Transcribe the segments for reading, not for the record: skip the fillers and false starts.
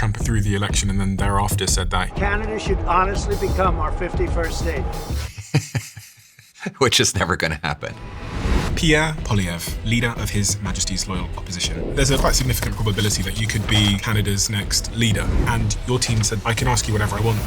Trump through the election and then thereafter said that Canada should honestly become our 51st state. Which is never going to happen. Pierre Poilievre, leader of His Majesty's Loyal Opposition. There's a quite significant probability that you could be Canada's next leader, and your team said, I can ask you whatever I want.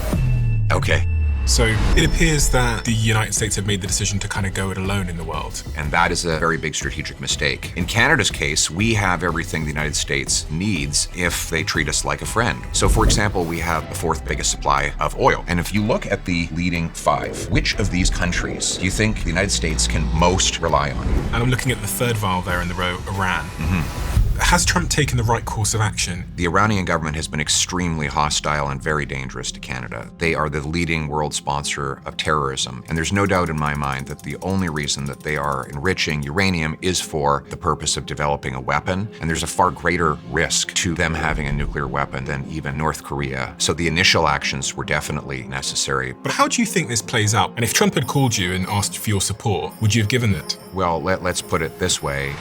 Okay. So it appears that the United States have made the decision to kind of go it alone in the world. And that is a very big strategic mistake. In Canada's case, we have everything the United States needs if they treat us like a friend. So for example, we have the fourth biggest supply of oil. And if you look at the leading five, which of these countries do you think the United States can most rely on? And I'm looking at the third vial there in the row, Iran. Has Trump taken the right course of action? The Iranian government has been extremely hostile and very dangerous to Canada. They are the leading world sponsor of terrorism, and there's no doubt in my mind that the only reason that they are enriching uranium is for the purpose of developing a weapon, and there's a far greater risk to them having a nuclear weapon than even North Korea. So the initial actions were definitely necessary. But how do you think this plays out? And if Trump had called you and asked for your support, would you have given it? Well, let's put it this way.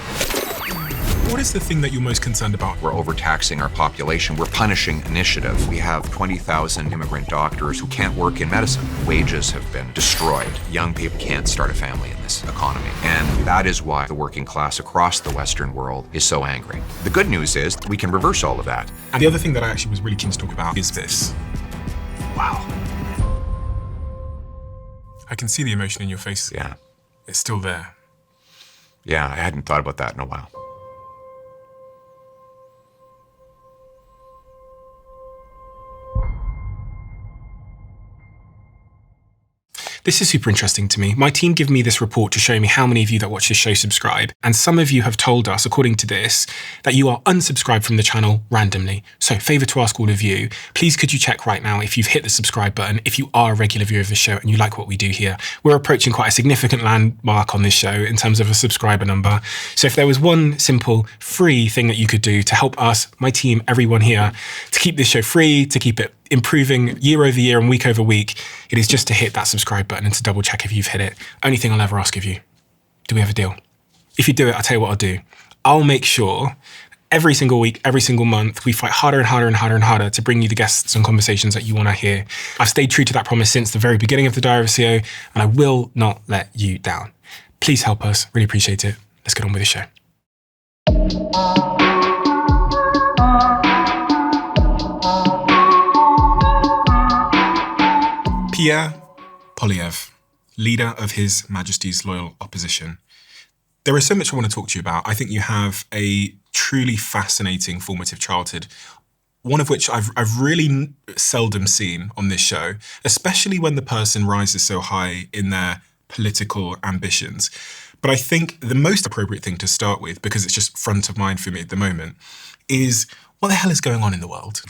What is the thing that you're most concerned about? We're overtaxing our population. We're punishing initiative. We have 20,000 immigrant doctors who can't work in medicine. Wages have been destroyed. Young people can't start a family in this economy. And that is why the working class across the Western world is so angry. The good news is we can reverse all of that. And the other thing that I actually was really keen to talk about is this. Wow. I can see the emotion in your face. Yeah. It's still there. Yeah, I hadn't thought about that in a while. This is super interesting to me. My team give me this report to show me how many of you that watch this show subscribe. And some of you have told us, according to this, that you are unsubscribed from the channel randomly. So favour to ask all of you, please could you check right now if you've hit the subscribe button, if you are a regular viewer of the show and you like what we do here. We're approaching quite a significant landmark on this show in terms of a subscriber number. So if there was one simple free thing that you could do to help us, my team, everyone here, to keep this show free, to keep it improving year over year and week over week, it is just to hit that subscribe button and to double check if you've hit it. Only thing I'll ever ask of you. Do we have a deal? If you do it, I'll tell you what I'll do. I'll make sure every single week, every single month, we fight harder and harder and harder and harder to bring you the guests and conversations that you want to hear. I've stayed true to that promise since the very beginning of the Diary of a CEO, and I will not let you down. Please help us. Really appreciate it. Let's get on with the show. Pierre Poilievre, leader of His Majesty's Loyal Opposition. There is so much I want to talk to you about. I think you have a truly fascinating formative childhood, one of which I've really seldom seen on this show, especially when the person rises so high in their political ambitions. But I think the most appropriate thing to start with, because it's just front of mind for me at the moment, is what the hell is going on in the world?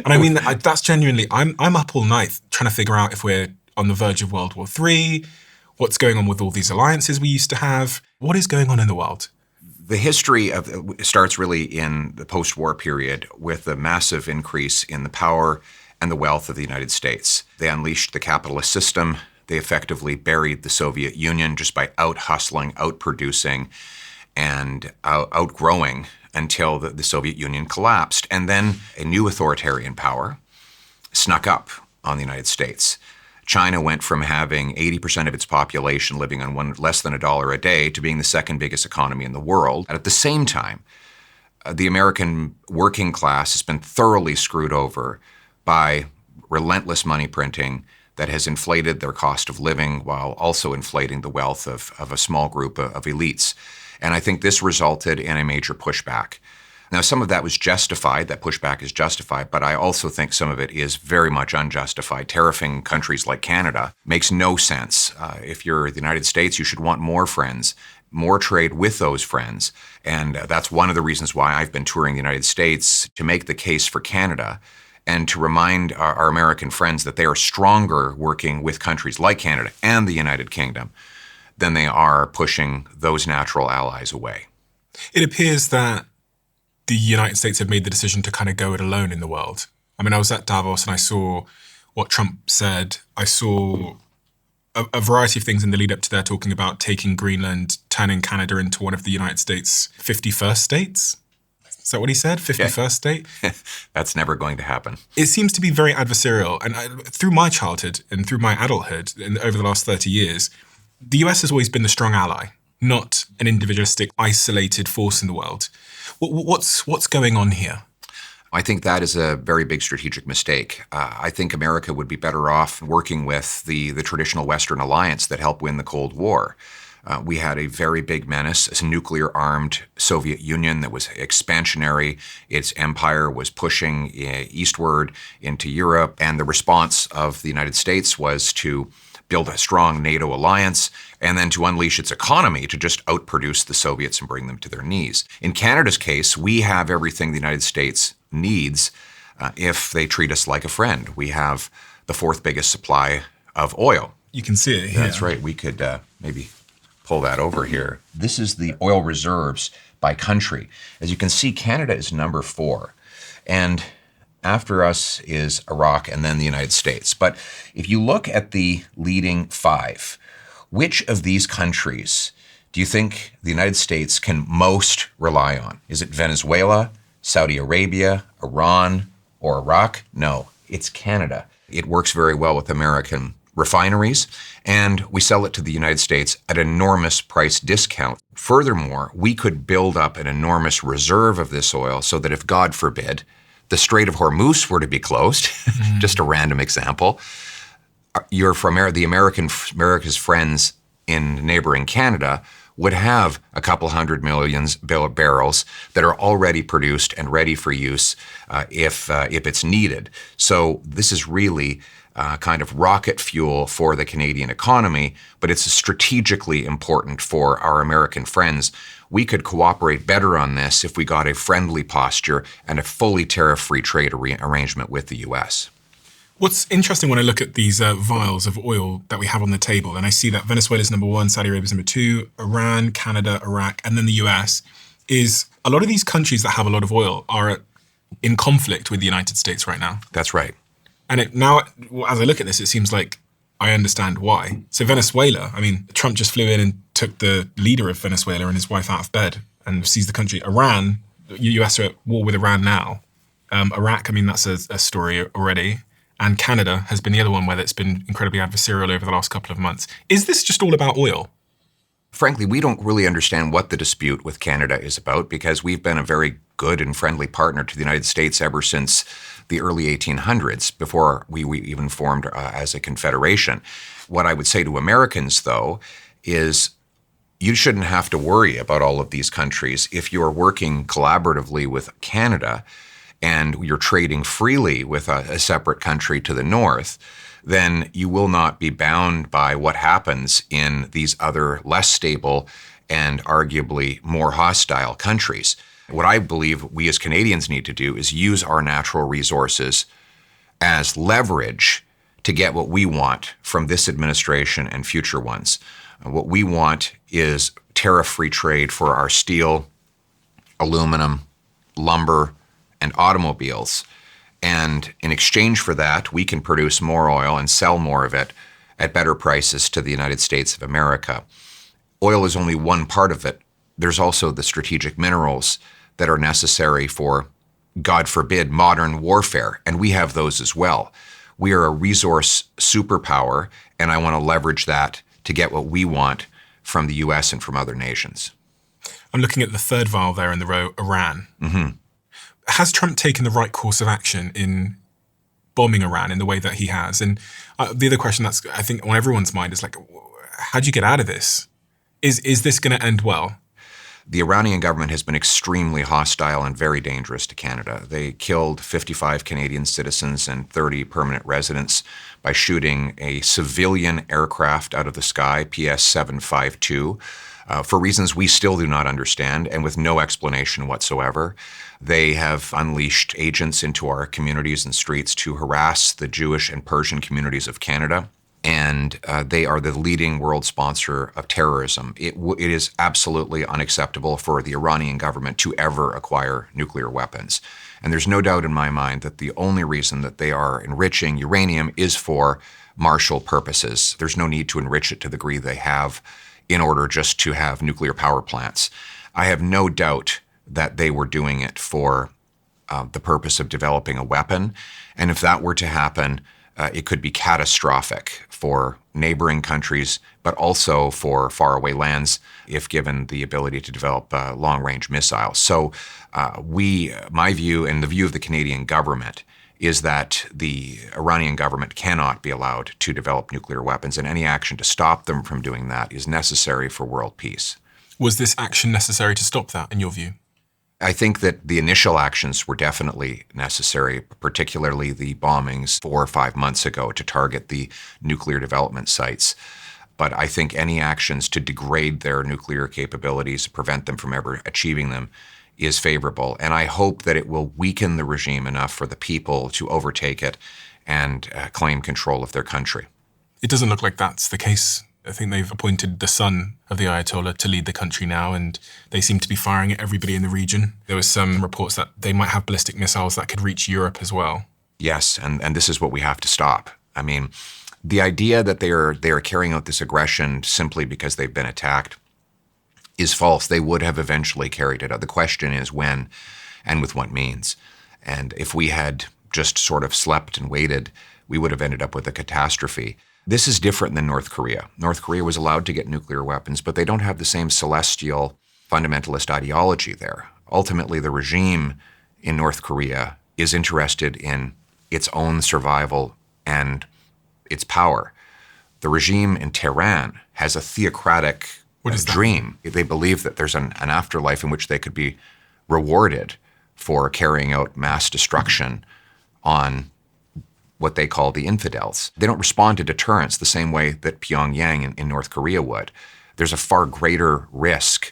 And I mean, that's genuinely, I'm up all night trying to figure out if we're on the verge of World War III, what's going on with all these alliances we used to have. What is going on in the world? The history starts really in the post-war period with a massive increase in the power and the wealth of the United States. They unleashed the capitalist system. They effectively buried the Soviet Union just by out-hustling, out-producing, and outgrowing until the Soviet Union collapsed. And then a new authoritarian power snuck up on the United States. China went from having 80% of its population living on less than $1 a day to being the second biggest economy in the world. And at the same time, the American working class has been thoroughly screwed over by relentless money printing that has inflated their cost of living while also inflating the wealth of a small group of elites. And I think this resulted in a major pushback. Now, some of that was justified, that pushback is justified, but I also think some of it is very much unjustified. Tariffing countries like Canada makes no sense. If you're the United States, you should want more friends, more trade with those friends. And that's one of the reasons why I've been touring the United States, to make the case for Canada and to remind our American friends that they are stronger working with countries like Canada and the United Kingdom than they are pushing those natural allies away. It appears that the United States have made the decision to kind of go it alone in the world. I mean, I was at Davos and I saw what Trump said. I saw a variety of things in the lead up to their talking about taking Greenland, turning Canada into one of the United States' 51st states. Is that what he said? 51st state? That's never going to happen. It seems to be very adversarial. And through my childhood and through my adulthood over the last 30 years, the US has always been the strong ally, not an individualistic, isolated force in the world. What's going on here? I think that is a very big strategic mistake. I think America would be better off working with the traditional Western alliance that helped win the Cold War. We had a very big menace, a nuclear-armed Soviet Union that was expansionary. Its empire was pushing eastward into Europe, and the response of the United States was to build a strong NATO alliance and then to unleash its economy to just outproduce the Soviets and bring them to their knees. In Canada's case, we have everything the United States needs if they treat us like a friend. We have the fourth biggest supply of oil. You can see it here. That's right. We could maybe pull that over here. This is the oil reserves by country. As you can see, Canada is number 4. And after us is Iraq and then the United States. But if you look at the leading 5, which of these countries do you think the United States can most rely on? Is it Venezuela, Saudi Arabia, Iran, or Iraq? No, it's Canada. It works very well with American refineries, and we sell it to the United States at an enormous price discount. Furthermore, we could build up an enormous reserve of this oil so that if, God forbid, the Strait of Hormuz were to be closed, just a random example, America's friends in neighboring Canada would have a couple 100 million barrels that are already produced and ready for use if it's needed. So this is really kind of rocket fuel for the Canadian economy, but it's strategically important for our American friends. We could cooperate better on this if we got a friendly posture and a fully tariff-free trade arrangement with the U.S. What's interesting when I look at these vials of oil that we have on the table, and I see that Venezuela is number 1, Saudi Arabia is number 2, Iran, Canada, Iraq, and then the US, is a lot of these countries that have a lot of oil are in conflict with the United States right now. That's right. And now, as I look at this, it seems like I understand why. So Venezuela, I mean, Trump just flew in and took the leader of Venezuela and his wife out of bed and seized the country. Iran, the US are at war with Iran now. Iraq, I mean, that's a story already. And Canada has been the other one where it's been incredibly adversarial over the last couple of months. Is this just all about oil? Frankly, we don't really understand what the dispute with Canada is about because we've been a very good and friendly partner to the United States ever since the early 1800s, before we even formed as a confederation. What I would say to Americans, though, is you shouldn't have to worry about all of these countries if you're working collaboratively with Canada and you're trading freely with a separate country to the north, then you will not be bound by what happens in these other less stable and arguably more hostile countries. What I believe we as Canadians need to do is use our natural resources as leverage to get what we want from this administration and future ones. What we want is tariff-free trade for our steel, aluminum, lumber, and automobiles. And in exchange for that, we can produce more oil and sell more of it at better prices to the United States of America. Oil is only one part of it. There's also the strategic minerals that are necessary for, God forbid, modern warfare, and we have those as well. We are a resource superpower, and I want to leverage that to get what we want from the U.S. and from other nations. I'm looking at the third vial there in the row, Iran. Mm-hmm. Has Trump taken the right course of action in bombing Iran in the way that he has? And the other question that's, I think, on everyone's mind is like, how do you get out of this? Is this going to end well? The Iranian government has been extremely hostile and very dangerous to Canada. They killed 55 Canadian citizens and 30 permanent residents by shooting a civilian aircraft out of the sky, PS-752, for reasons we still do not understand and with no explanation whatsoever. They have unleashed agents into our communities and streets to harass the Jewish and Persian communities of Canada. And they are the leading world sponsor of terrorism. It is absolutely unacceptable for the Iranian government to ever acquire nuclear weapons. And there's no doubt in my mind that the only reason that they are enriching uranium is for martial purposes. There's no need to enrich it to the degree they have in order just to have nuclear power plants. I have no doubt that they were doing it for the purpose of developing a weapon. And if that were to happen, it could be catastrophic for neighboring countries, but also for faraway lands if given the ability to develop long-range missiles. So my view and the view of the Canadian government is that the Iranian government cannot be allowed to develop nuclear weapons, and any action to stop them from doing that is necessary for world peace. Was this action necessary to stop that, in your view? I think that the initial actions were definitely necessary, particularly the bombings 4 or 5 months ago to target the nuclear development sites. But I think any actions to degrade their nuclear capabilities, prevent them from ever achieving them, is favorable. And I hope that it will weaken the regime enough for the people to overtake it and claim control of their country. It doesn't look like that's the case. I think they've appointed the son of the Ayatollah to lead the country now, and they seem to be firing at everybody in the region. There was some reports that they might have ballistic missiles that could reach Europe as well. Yes, and this is what we have to stop. I mean, the idea that they are carrying out this aggression simply because they've been attacked is false. They would have eventually carried it out. The question is when and with what means. And if we had just sort of slept and waited, we would have ended up with a catastrophe. This is different than North Korea. North Korea was allowed to get nuclear weapons, but they don't have the same celestial fundamentalist ideology there. Ultimately, the regime in North Korea is interested in its own survival and its power. The regime in Tehran has a theocratic dream. They believe that there's an afterlife in which they could be rewarded for carrying out mass destruction on what they call the infidels. They don't respond to deterrence the same way that Pyongyang in North Korea would. There's a far greater risk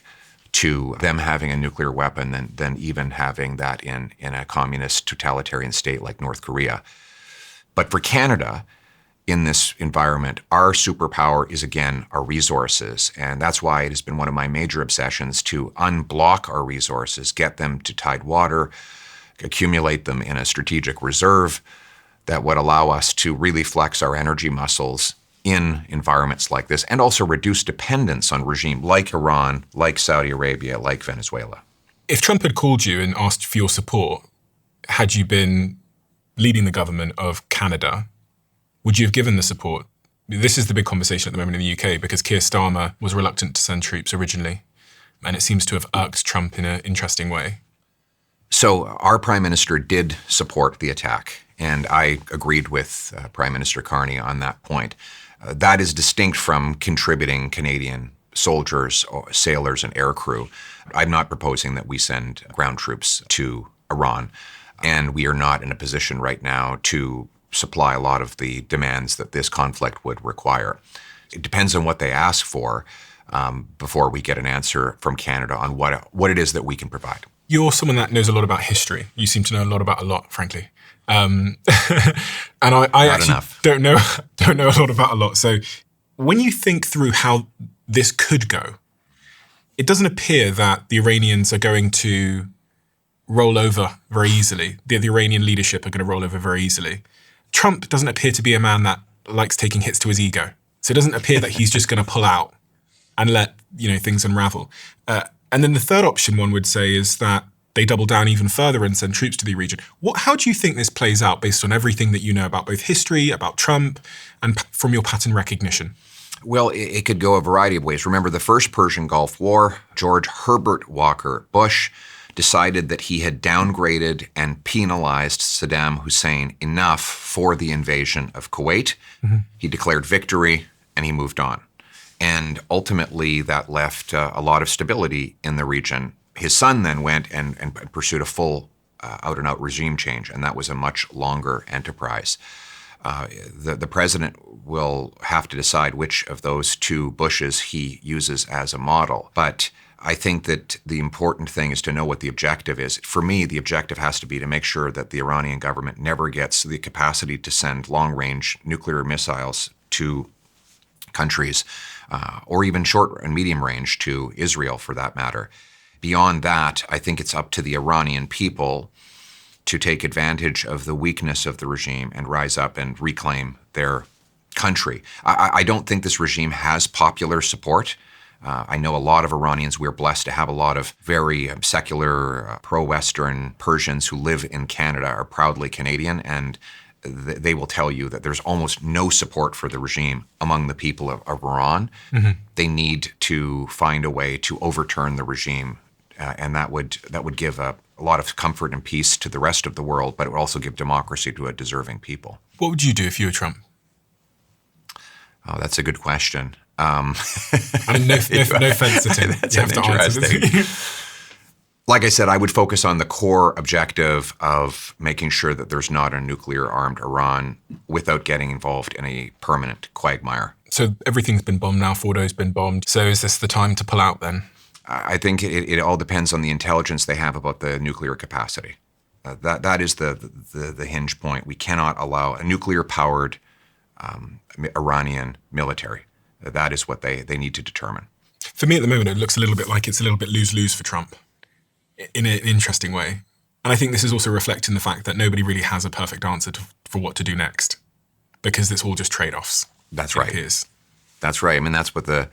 to them having a nuclear weapon than even having that in a communist totalitarian state like North Korea. But for Canada, in this environment, our superpower is, again, our resources. And that's why it has been one of my major obsessions to unblock our resources, get them to tide water, accumulate them in a strategic reserve that would allow us to really flex our energy muscles in environments like this, and also reduce dependence on regime like Iran, like Saudi Arabia, like Venezuela. If Trump had called you and asked for your support, had you been leading the government of Canada, would you have given the support? This is the big conversation at the moment in the UK, because Keir Starmer was reluctant to send troops originally, and it seems to have irked Trump in an interesting way. So our Prime Minister did support the attack, and I agreed with Prime Minister Carney on that point. That is distinct from contributing Canadian soldiers, sailors, and aircrew. I'm not proposing that we send ground troops to Iran, and we are not in a position right now to supply a lot of the demands that this conflict would require. It depends on what they ask for before we get an answer from Canada on what it is that we can provide. You're someone that knows a lot about history. You seem to know a lot, frankly. And I actually don't know a lot about a lot. So when you think through how this could go, it doesn't appear that the Iranians are going to roll over very easily. The Iranian leadership are going to roll over very easily. Trump doesn't appear to be a man that likes taking hits to his ego. So it doesn't appear that he's just going to pull out and let things unravel. And then the third option, one would say, is that they double down even further and send troops to the region. How do you think this plays out based on everything that you know about both history, about Trump, and from your pattern recognition? Well, it could go a variety of ways. Remember the first Persian Gulf War, George Herbert Walker Bush decided that he had downgraded and penalized Saddam Hussein enough for the invasion of Kuwait. Mm-hmm. He declared victory and he moved on. And ultimately that left a lot of stability in the region. His son then went and pursued a full out-and-out regime change, and that was a much longer enterprise. The president will have to decide which of those two Bushes he uses as a model. But I think that the important thing is to know what the objective is. For me, the objective has to be to make sure that the Iranian government never gets the capacity to send long-range nuclear missiles to countries, or even short and medium range to Israel, for that matter. Beyond that, I think it's up to the Iranian people to take advantage of the weakness of the regime and rise up and reclaim their country. I don't think this regime has popular support. I know a lot of Iranians. We're blessed to have a lot of very secular, pro-Western Persians who live in Canada, are proudly Canadian, and they will tell you that there's almost no support for the regime among the people of Iran. Mm-hmm. They need to find a way to overturn the regime, and that would give a lot of comfort and peace to the rest of the world, but it would also give democracy to a deserving people. What would you do if you were Trump? Oh, that's a good question. I mean, no offense at him. That's you have to answer. Like I said, I would focus on the core objective of making sure that there's not a nuclear-armed Iran without getting involved in a permanent quagmire. So everything's been bombed now. Fordo's been bombed. So is this the time to pull out then? I think it all depends on the intelligence they have about the nuclear capacity. That is the hinge point. We cannot allow a nuclear-powered Iranian military. That is what they need to determine. For me at the moment, it looks a little bit like it's a little bit lose-lose for Trump in an interesting way. And I think this is also reflecting the fact that nobody really has a perfect answer for what to do next, because it's all just trade-offs. That's right. That's right. I mean, that's what the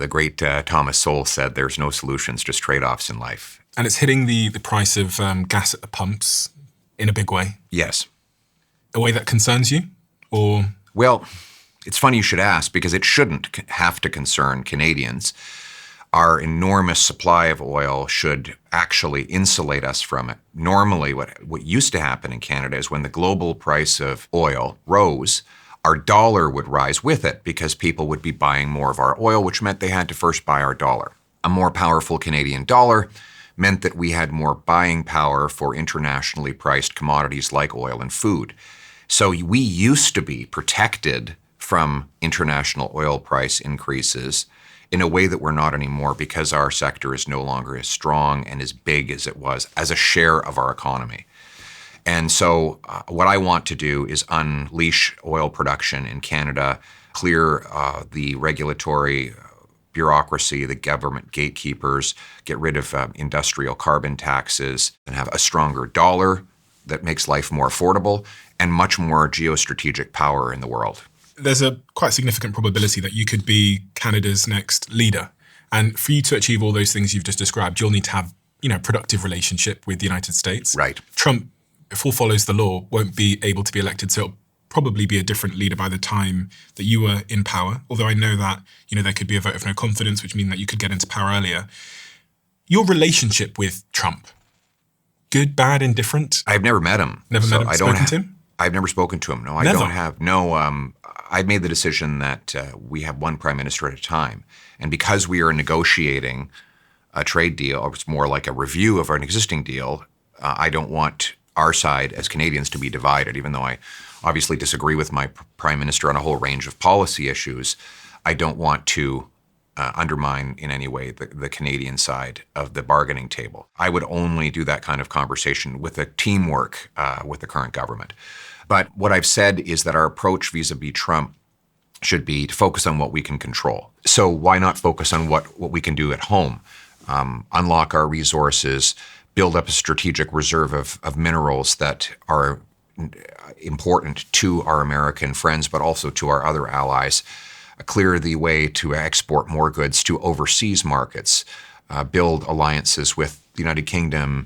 great Thomas Sowell said. There's no solutions, just trade-offs in life. And it's hitting the price of gas at the pumps in a big way. Yes. A way that concerns you? Or... Well, it's funny you should ask, because it shouldn't have to concern Canadians. Our enormous supply of oil should actually insulate us from it. Normally, what used to happen in Canada is when the global price of oil rose, our dollar would rise with it because people would be buying more of our oil, which meant they had to first buy our dollar. A more powerful Canadian dollar meant that we had more buying power for internationally priced commodities like oil and food. So we used to be protected from international oil price increases in a way that we're not anymore, because our sector is no longer as strong and as big as it was as a share of our economy. And so what I want to do is unleash oil production in Canada, clear the regulatory bureaucracy, the government gatekeepers, get rid of industrial carbon taxes, and have a stronger dollar that makes life more affordable, and much more geostrategic power in the world. There's a quite significant probability that you could be Canada's next leader. And for you to achieve all those things you've just described, you'll need to have, productive relationship with the United States. Right. Trump, if all follows the law, won't be able to be elected. So it'll probably be a different leader by the time that you were in power. Although I know that, there could be a vote of no confidence, which means that you could get into power earlier. Your relationship with Trump, good, bad, indifferent? I've never met him. Never met him? Spoken to him? I've never spoken to him. No, Never? I don't have. No, I've made the decision that we have one prime minister at a time. And because we are negotiating a trade deal, or it's more like a review of an existing deal, I don't want our side as Canadians to be divided, even though I obviously disagree with my prime minister on a whole range of policy issues. I don't want to undermine in any way the Canadian side of the bargaining table. I would only do that kind of conversation with a teamwork with the current government. But what I've said is that our approach vis-a-vis Trump should be to focus on what we can control. So why not focus on what we can do at home? Unlock our resources, build up a strategic reserve of minerals that are important to our American friends, but also to our other allies. Clear the way to export more goods to overseas markets, build alliances with the United Kingdom,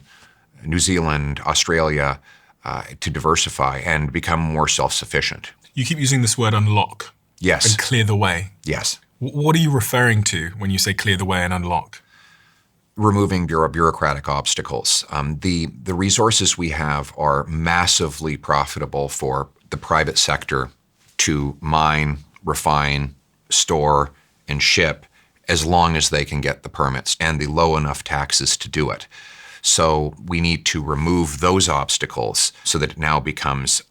New Zealand, Australia, to diversify and become more self-sufficient. You keep using this word unlock. Yes. And clear the way. Yes. What are you referring to when you say clear the way and unlock? Removing bureaucratic obstacles. The resources we have are massively profitable for the private sector to mine, refine, store, and ship, as long as they can get the permits and the low enough taxes to do it. So we need to remove those obstacles so that it now becomes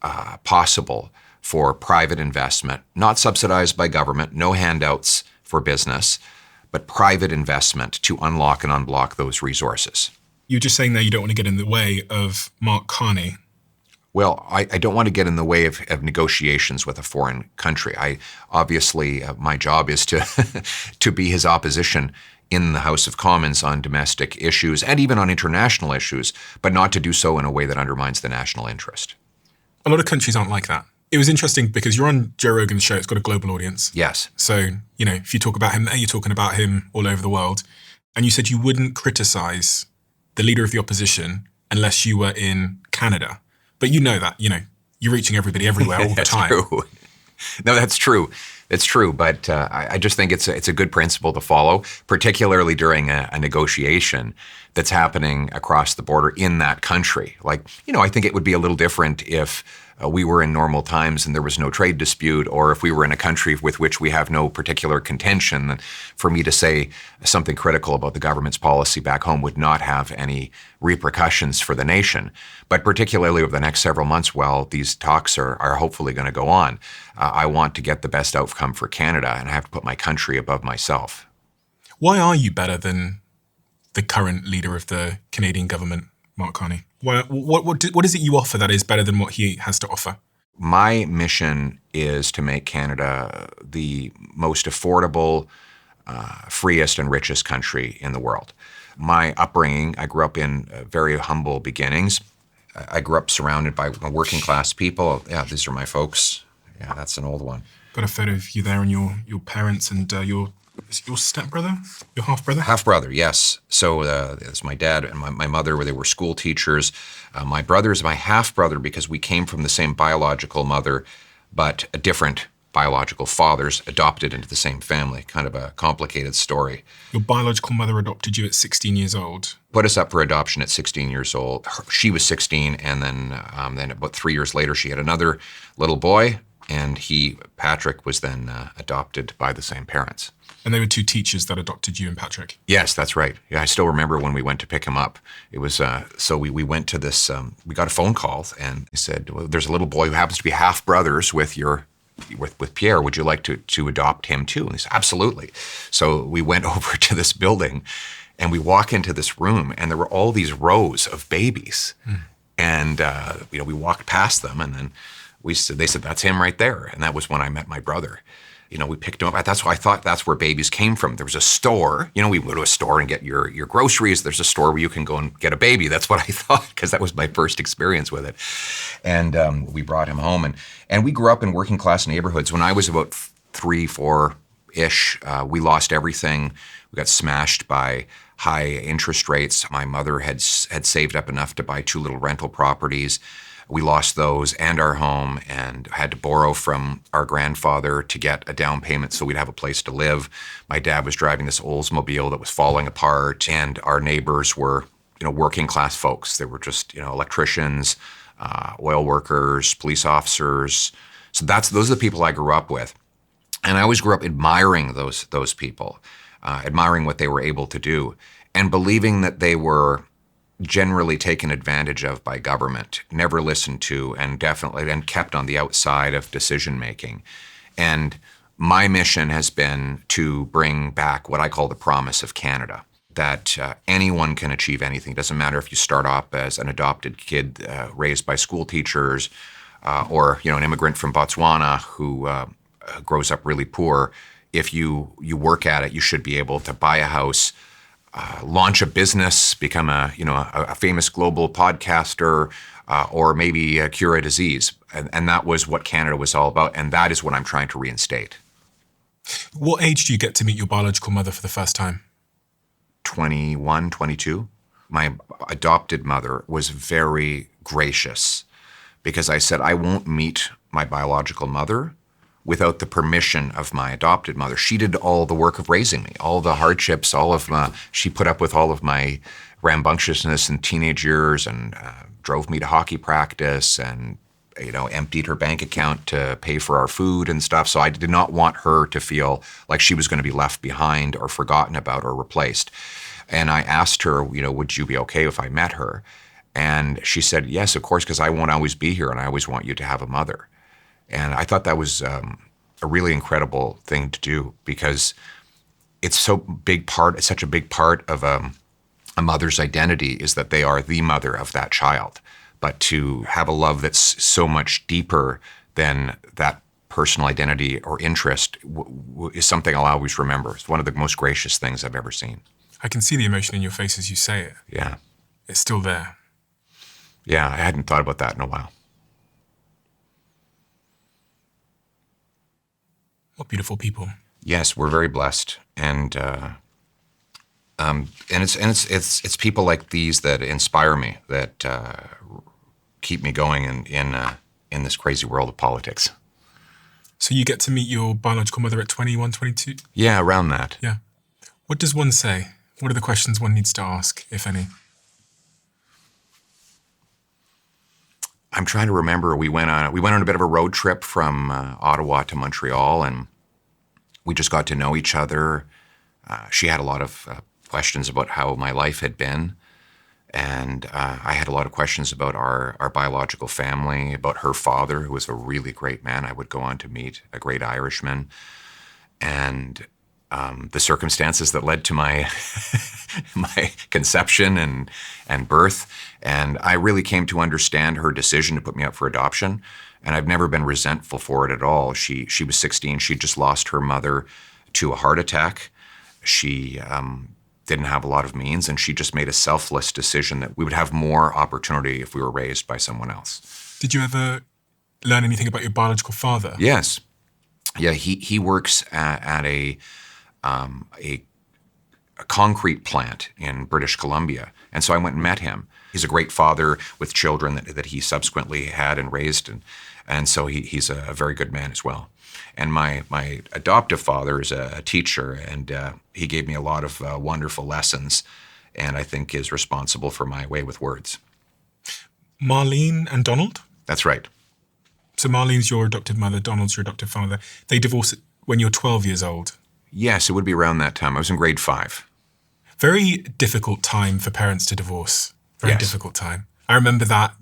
possible for private investment, not subsidized by government, no handouts for business, but private investment to unlock and unblock those resources. You're just saying that you don't want to get in the way of Mark Carney. Well, I don't want to get in the way of negotiations with a foreign country. Obviously, my job is to be his opposition in the House of Commons on domestic issues and even on international issues, but not to do so in a way that undermines the national interest. A lot of countries aren't like that. It was interesting because you're on Joe Rogan's show. It's got a global audience. Yes. So, if you talk about him there, you're talking about him all over the world. And you said you wouldn't criticize the leader of the opposition unless you were in Canada. But you know that, you're reaching everybody everywhere all the time. True. No, that's true. It's true. But I just think it's a good principle to follow, particularly during a negotiation that's happening across the border in that country. Like, I think it would be a little different if we were in normal times and there was no trade dispute, or if we were in a country with which we have no particular contention. Then for me to say something critical about the government's policy back home would not have any repercussions for the nation. But particularly over the next several months, while these talks are hopefully going to go on, I want to get the best outcome for Canada, and I have to put my country above myself. Why are you better than the current leader of the Canadian government, Mark Carney? What is it you offer that is better than what he has to offer? My mission is to make Canada the most affordable, freest and richest country in the world. My upbringing, I grew up in very humble beginnings. I grew up surrounded by working class people. Yeah, these are my folks. Yeah, that's an old one. Got a photo of you there and your parents and your stepbrother? Your half-brother? Half-brother, yes. So it's my dad and my mother, where they were school teachers. My brother is my half-brother because we came from the same biological mother, but a different biological fathers, adopted into the same family. Kind of a complicated story. Your biological mother adopted you at 16 years old. Put us up for adoption at 16 years old. She was 16, and then about 3 years later, she had another little boy, and Patrick, was then adopted by the same parents. And they were two teachers that adopted you and Patrick? Yes, that's right. Yeah, I still remember when we went to pick him up. It was, so we went to this, we got a phone call, and they said, well, there's a little boy who happens to be half brothers with Pierre. Would you like to adopt him too? And he said, absolutely. So we went over to this building, and we walk into this room, and there were all these rows of babies. And, we walked past them, and then they said, that's him right there. And that was when I met my brother. We picked him up. That's why I thought that's where babies came from. There was a store. We go to a store and get your groceries. There's a store where you can go and get a baby. That's what I thought, because that was my first experience with it. And we brought him home. And we grew up in working class neighborhoods. When I was about 3, 4-ish, we lost everything. We got smashed by high interest rates. My mother had saved up enough to buy 2 little rental properties. We lost those and our home, and had to borrow from our grandfather to get a down payment so we'd have a place to live. My dad was driving this Oldsmobile that was falling apart, and our neighbors were, working class folks. They were just, electricians, oil workers, police officers. So those are the people I grew up with. And I always grew up admiring those people, admiring what they were able to do, and believing that they were generally taken advantage of by government, never listened to, and kept on the outside of decision making. And my mission has been to bring back what I call the promise of Canada, that anyone can achieve anything. It doesn't matter if you start off as an adopted kid raised by school teachers, or an immigrant from Botswana who grows up really poor. If you work at it, you should be able to buy a house, launch a business, become a famous global podcaster, or maybe cure a disease. And that was what Canada was all about. And that is what I'm trying to reinstate. What age do you get to meet your biological mother for the first time? 21, 22. My adopted mother was very gracious, because I said, I won't meet my biological mother without the permission of my adopted mother. She did all the work of raising me, all the hardships, she put up with all of my rambunctiousness in teenage years, and drove me to hockey practice, and emptied her bank account to pay for our food and stuff. So I did not want her to feel like she was going to be left behind or forgotten about or replaced. And I asked her, would you be okay if I met her? And she said, yes, of course, because I won't always be here, and I always want you to have a mother. And I thought that was a really incredible thing to do, because it's such a big part of a mother's identity, is that they are the mother of that child. But to have a love that's so much deeper than that personal identity or interest is something I'll always remember. It's one of the most gracious things I've ever seen. I can see the emotion in your face as you say it. Yeah. It's still there. Yeah, I hadn't thought about that in a while. What beautiful people. Yes, we're very blessed, and it's people like these that inspire me, that keep me going in this crazy world of politics. So you get to meet your biological mother at 21, 22? Yeah, around that. Yeah. What does one say? What are the questions one needs to ask, if any? I'm trying to remember. We went on a bit of a road trip from Ottawa to Montreal, and we just got to know each other. She had a lot of questions about how my life had been, and I had a lot of questions about our biological family, about her father, who was a really great man. I would go on to meet a great Irishman, and the circumstances that led to my my conception and birth. And I really came to understand her decision to put me up for adoption. And I've never been resentful for it at all. She was 16. She just lost her mother to a heart attack. She didn't have a lot of means, and she just made a selfless decision that we would have more opportunity if we were raised by someone else. Did you ever learn anything about your biological father? Yes. Yeah, he works at a concrete plant in British Columbia. And so I went and met him. He's a great father with children that he subsequently had and raised. And so he's a very good man as well. And my adoptive father is a teacher, and he gave me a lot of wonderful lessons, and I think is responsible for my way with words. Marlene and Donald? That's right. So Marlene's your adoptive mother, Donald's your adoptive father. They divorced when you're 12 years old. Yes, it would be around that time. I was in grade 5. Very difficult time for parents to divorce. Very difficult time. I remember that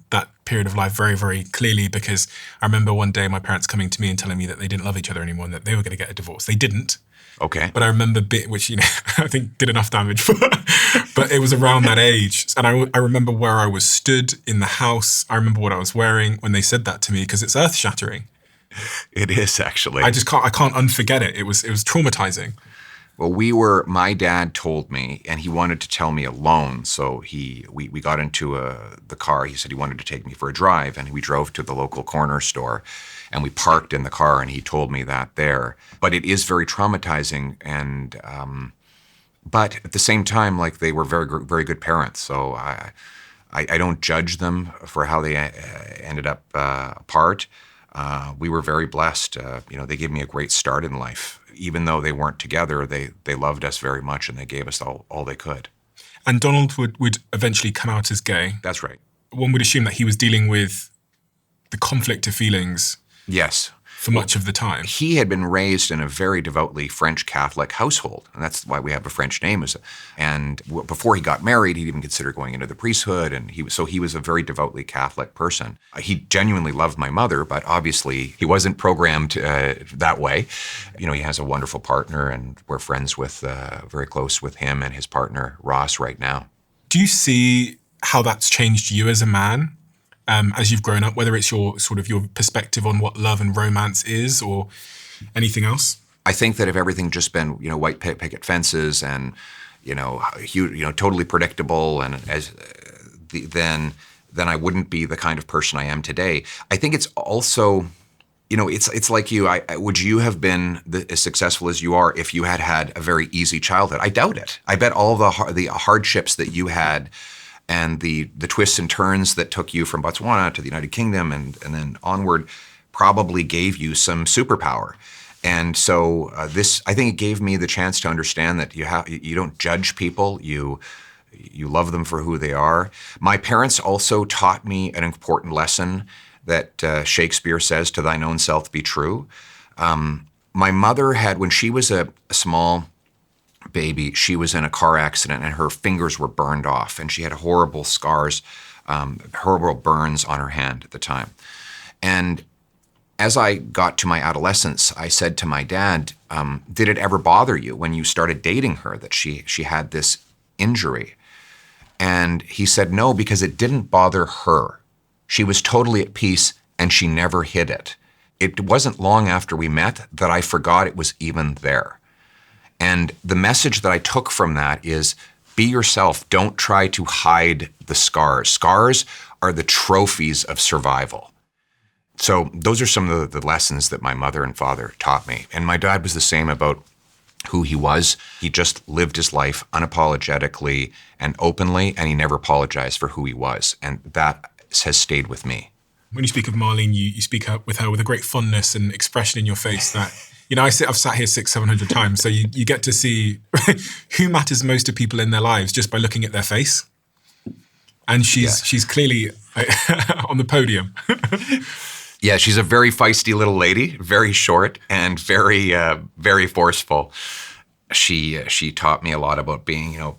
period of life very, very clearly, because I remember one day my parents coming to me and telling me that they didn't love each other anymore and that they were going to get a divorce. They didn't. Okay. But I remember which, I think did enough damage, but it was around that age. And I remember where I was stood in the house. I remember what I was wearing when they said that to me, because it's earth-shattering. It is, actually. I can't unforget it. It was traumatizing. Well, my dad told me, and he wanted to tell me alone. So we got into the car. He said he wanted to take me for a drive, and we drove to the local corner store, and we parked in the car, and he told me that there. But it is very traumatizing, and but at the same time, like, they were very, very good parents. So I don't judge them for how they ended up apart. We were very blessed. They gave me a great start in life. Even though they weren't together, they loved us very much, and they gave us all they could. And Donald would eventually come out as gay. That's right. One would assume that he was dealing with the conflict of feelings. Yes. For much of the time. He had been raised in a very devoutly French Catholic household, and that's why we have a French name. And before he got married, he'd even consider going into the priesthood, and he was a very devoutly Catholic person. He genuinely loved my mother, but obviously he wasn't programmed that way. He has a wonderful partner, and we're friends with, very close with him and his partner, Ross, right now. Do you see how that's changed you as a man? As you've grown up, whether it's your perspective on what love and romance is or anything else? I think that if everything just been, white picket fences and, totally predictable, and then I wouldn't be the kind of person I am today. I think it's also, it's like you. Would you have been as successful as you are if you had a very easy childhood? I doubt it. I bet all the hardships that you had, and the twists and turns that took you from Botswana to the United Kingdom and then onward probably gave you some superpower. And so I think it gave me the chance to understand that you don't judge people, you love them for who they are. My parents also taught me an important lesson that Shakespeare says, "To thine own self be true." My mother when she was a small baby, she was in a car accident and her fingers were burned off, and she had horrible scars, horrible burns on her hand at the time. And as I got to my adolescence, I said to my dad, did it ever bother you when you started dating her that she had this injury? And he said no, because it didn't bother her. She was totally at peace, and she never hid it. It wasn't long after we met that I forgot it was even there. And the message that I took from that is, be yourself. Don't try to hide the scars. Scars are the trophies of survival. So those are some of the lessons that my mother and father taught me. And my dad was the same about who he was. He just lived his life unapologetically and openly, and he never apologized for who he was. And that has stayed with me. When you speak of Marlene, you speak up with her with a great fondness and expression in your face that, I've sat here 600-700 times, so you get to see who matters most to people in their lives just by looking at their face. And she's clearly on the podium. Yeah, she's a very feisty little lady, very short and very, very forceful. She taught me a lot about being,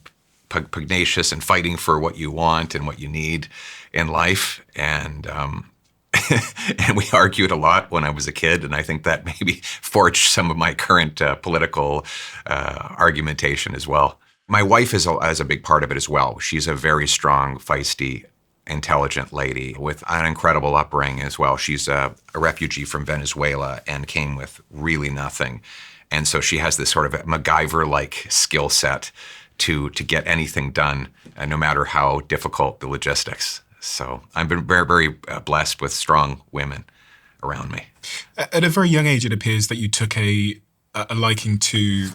pugnacious and fighting for what you want and what you need in life. And and we argued a lot when I was a kid, and I think that maybe forged some of my current political argumentation as well. My wife is a big part of it as well. She's a very strong, feisty, intelligent lady with an incredible upbringing as well. She's a refugee from Venezuela and came with really nothing. And so she has this sort of MacGyver-like skill set to get anything done, no matter how difficult the logistics. So I've been very, very blessed with strong women around me. At a very young age, it appears that you took a liking to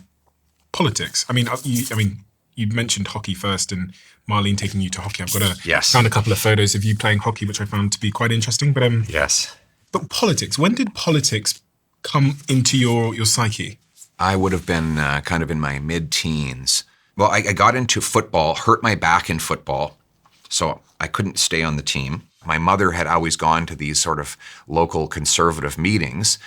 politics. You mentioned hockey first, and Marlene taking you to hockey. Found a couple of photos of you playing hockey, which I found to be quite interesting. But yes. But politics. When did politics come into your psyche? I would have been kind of in my mid-teens. Well, I got into football, hurt my back in football, so I couldn't stay on the team. My mother had always gone to these sort of local conservative meetings,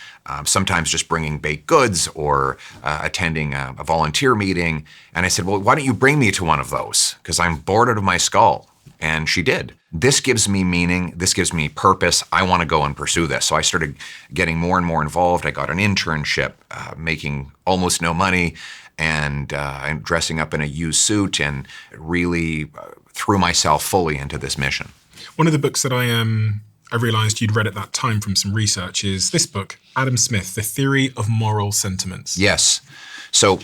sometimes just bringing baked goods or attending a volunteer meeting. And I said, well, why don't you bring me to one of those? Because I'm bored out of my skull. And she did. This gives me meaning. This gives me purpose. I want to go and pursue this. So I started getting more and more involved. I got an internship, making almost no money, and I'm dressing up in a used suit and really threw myself fully into this mission. One of the books that I realized you'd read at that time from some research is this book, Adam Smith, The Theory of Moral Sentiments. Yes. So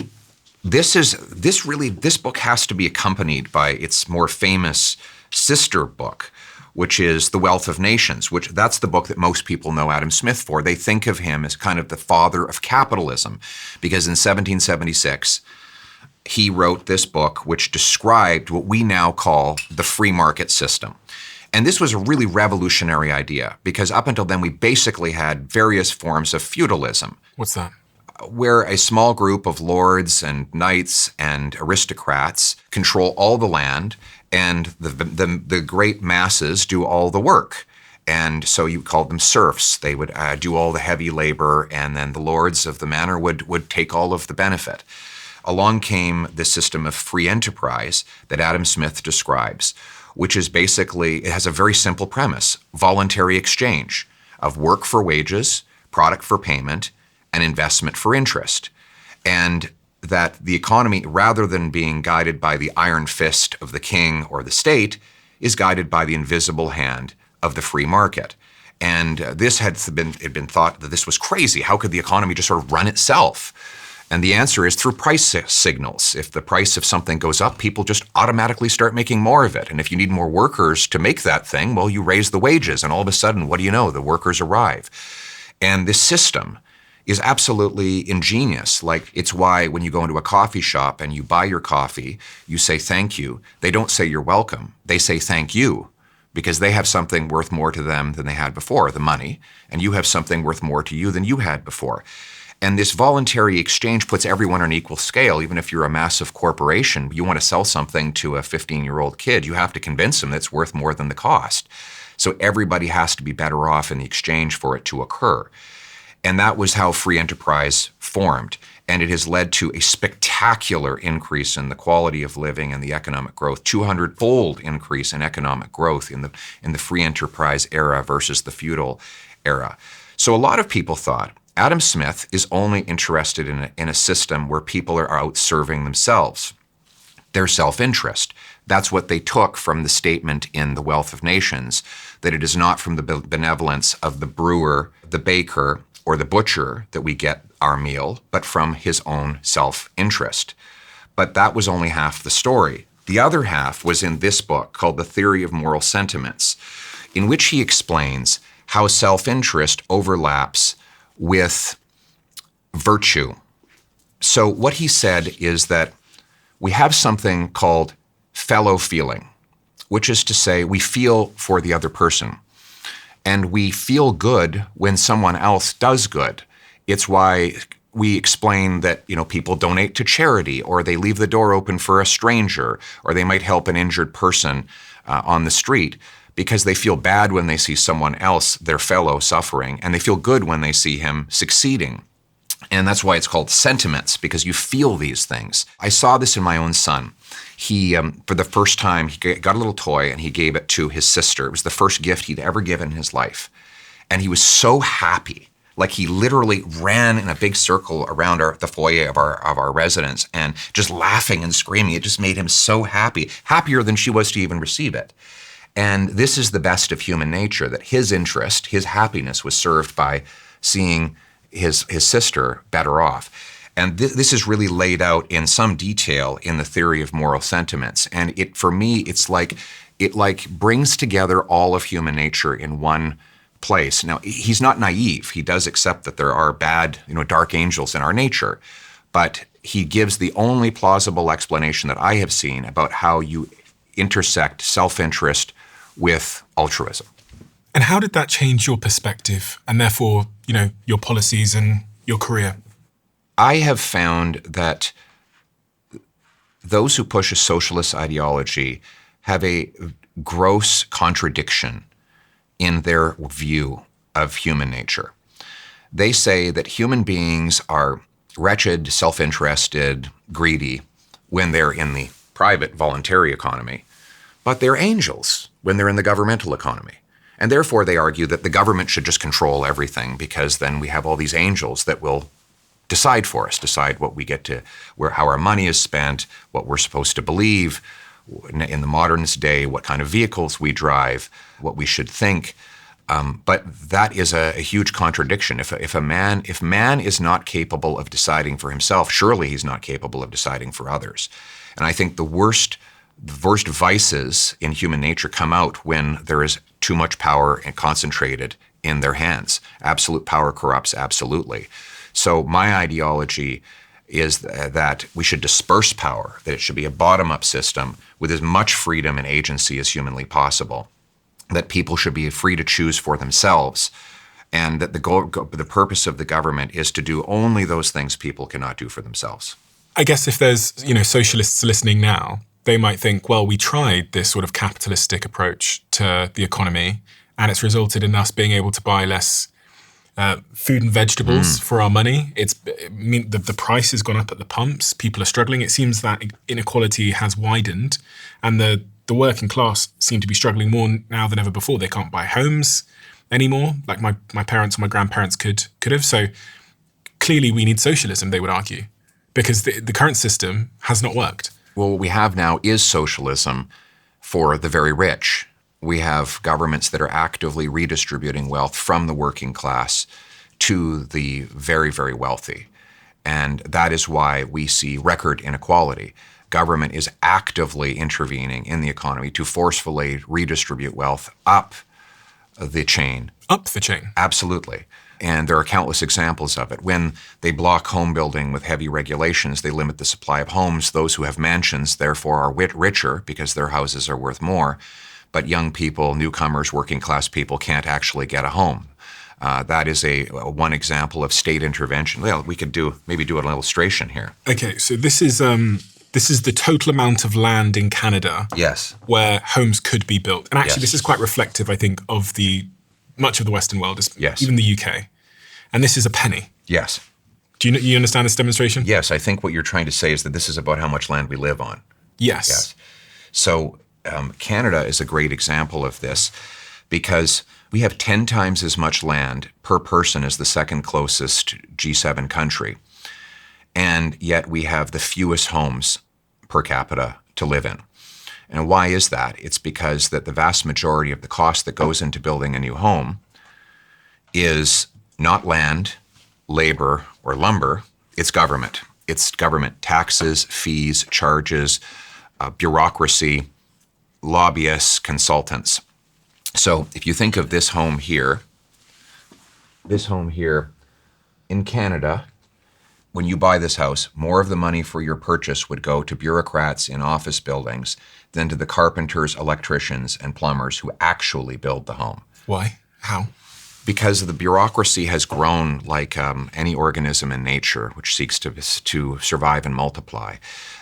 this book has to be accompanied by its more famous sister book, which is The Wealth of Nations, that's the book that most people know Adam Smith for. They think of him as kind of the father of capitalism, because in 1776, he wrote this book which described what we now call the free market system. And this was a really revolutionary idea, because up until then we basically had various forms of feudalism. What's that? Where a small group of lords and knights and aristocrats control all the land, and the great masses do all the work. And so you called them serfs. They would do all the heavy labor, and then the lords of the manor would take all of the benefit. Along came the system of free enterprise that Adam Smith describes, which is basically, it has a very simple premise: voluntary exchange of work for wages, product for payment, and investment for interest. And that the economy, rather than being guided by the iron fist of the king or the state, is guided by the invisible hand of the free market. And this had been thought that this was crazy. How could the economy just sort of run itself? And the answer is through price signals. If the price of something goes up, people just automatically start making more of it. And if you need more workers to make that thing, well, you raise the wages. And all of a sudden, what do you know? The workers arrive. And this system is absolutely ingenious. Like, it's why when you go into a coffee shop and you buy your coffee, you say thank you. They don't say you're welcome. They say thank you, because they have something worth more to them than they had before, the money, and you have something worth more to you than you had before. And this voluntary exchange puts everyone on an equal scale. Even if you're a massive corporation, you want to sell something to a 15-year-old kid, you have to convince them that it's worth more than the cost. So everybody has to be better off in the exchange for it to occur. And that was how free enterprise formed. And it has led to a spectacular increase in the quality of living and the economic growth, 200-fold increase in economic growth in the free enterprise era versus the feudal era. So a lot of people thought Adam Smith is only interested in a system where people are out serving themselves, their self-interest. That's what they took from the statement in The Wealth of Nations, that it is not from the benevolence of the brewer, the baker, or the butcher that we get our meal, but from his own self-interest. But that was only half the story. The other half was in this book called The Theory of Moral Sentiments, in which he explains how self-interest overlaps with virtue. So what he said is that we have something called fellow feeling, which is to say we feel for the other person. And we feel good when someone else does good. It's why we explain that, people donate to charity, or they leave the door open for a stranger, or they might help an injured person on the street, because they feel bad when they see someone else, their fellow, suffering, and they feel good when they see him succeeding. And that's why it's called sentiments, because you feel these things. I saw this in my own son. He, for the first time, he got a little toy and he gave it to his sister. It was the first gift he'd ever given in his life. And he was so happy. Like, he literally ran in a big circle around the foyer of our residence and just laughing and screaming. It just made him so happy, happier than she was to even receive it. And this is the best of human nature, that his interest, his happiness was served by seeing his sister better off. And this is really laid out in some detail in the theory of moral sentiments. And for me, it brings together all of human nature in one place. Now, he's not naive. He does accept that there are bad, dark angels in our nature, but he gives the only plausible explanation that I have seen about how you intersect self-interest with altruism. And how did that change your perspective and therefore, your policies and your career? I have found that those who push a socialist ideology have a gross contradiction in their view of human nature. They say that human beings are wretched, self-interested, greedy when they're in the private, voluntary economy, but they're angels when they're in the governmental economy. And therefore, they argue that the government should just control everything, because then we have all these angels that will decide for us, decide what we get to, how our money is spent, what we're supposed to believe in the modern day, what kind of vehicles we drive, what we should think. But that is a huge contradiction. If man is not capable of deciding for himself, surely he's not capable of deciding for others. And I think the worst vices in human nature come out when there is too much power and concentrated in their hands. Absolute power corrupts absolutely. So my ideology is that we should disperse power, that it should be a bottom-up system with as much freedom and agency as humanly possible, that people should be free to choose for themselves, and that the purpose of the government is to do only those things people cannot do for themselves. I guess if there's, socialists listening now, they might think, well, we tried this sort of capitalistic approach to the economy, and it's resulted in us being able to buy less food and vegetables for our money. The price has gone up at the pumps. People are struggling. It seems that inequality has widened, and the working class seem to be struggling more now than ever before. They can't buy homes anymore, like my parents or my grandparents could have. So clearly we need socialism, they would argue, because the current system has not worked. Well, what we have now is socialism for the very rich. We have governments that are actively redistributing wealth from the working class to the very, very wealthy. And that is why we see record inequality. Government is actively intervening in the economy to forcefully redistribute wealth up the chain. Up the chain? Absolutely. And there are countless examples of it. When they block home building with heavy regulations, they limit the supply of homes. Those who have mansions, therefore, are richer because their houses are worth more. But young people, newcomers, working class people can't actually get a home. That is one example of state intervention. Well, we could maybe do an illustration here. Okay, so this is the total amount of land in Canada. Yes. Where homes could be built. And actually, Yes. This is quite reflective, I think, of much of the Western world, Yes. Even the UK. And this is a penny. Yes. Do you understand this demonstration? Yes, I think what you're trying to say is that this is about how much land we live on. Yes. Yes. So Canada is a great example of this because we have 10 times as much land per person as the second closest G7 country. And yet we have the fewest homes per capita to live in. And why is that? It's because that the vast majority of the cost that goes into building a new home is not land, labor, or lumber. It's government. It's government taxes, fees, charges, bureaucracy, lobbyists, consultants. So if you think of this home here, this home here in Canada, when you buy this house, more of the money for your purchase would go to bureaucrats in office buildings than to the carpenters, electricians, and plumbers who actually build the home. Why? How? Because the bureaucracy has grown like any organism in nature, which seeks to survive and multiply.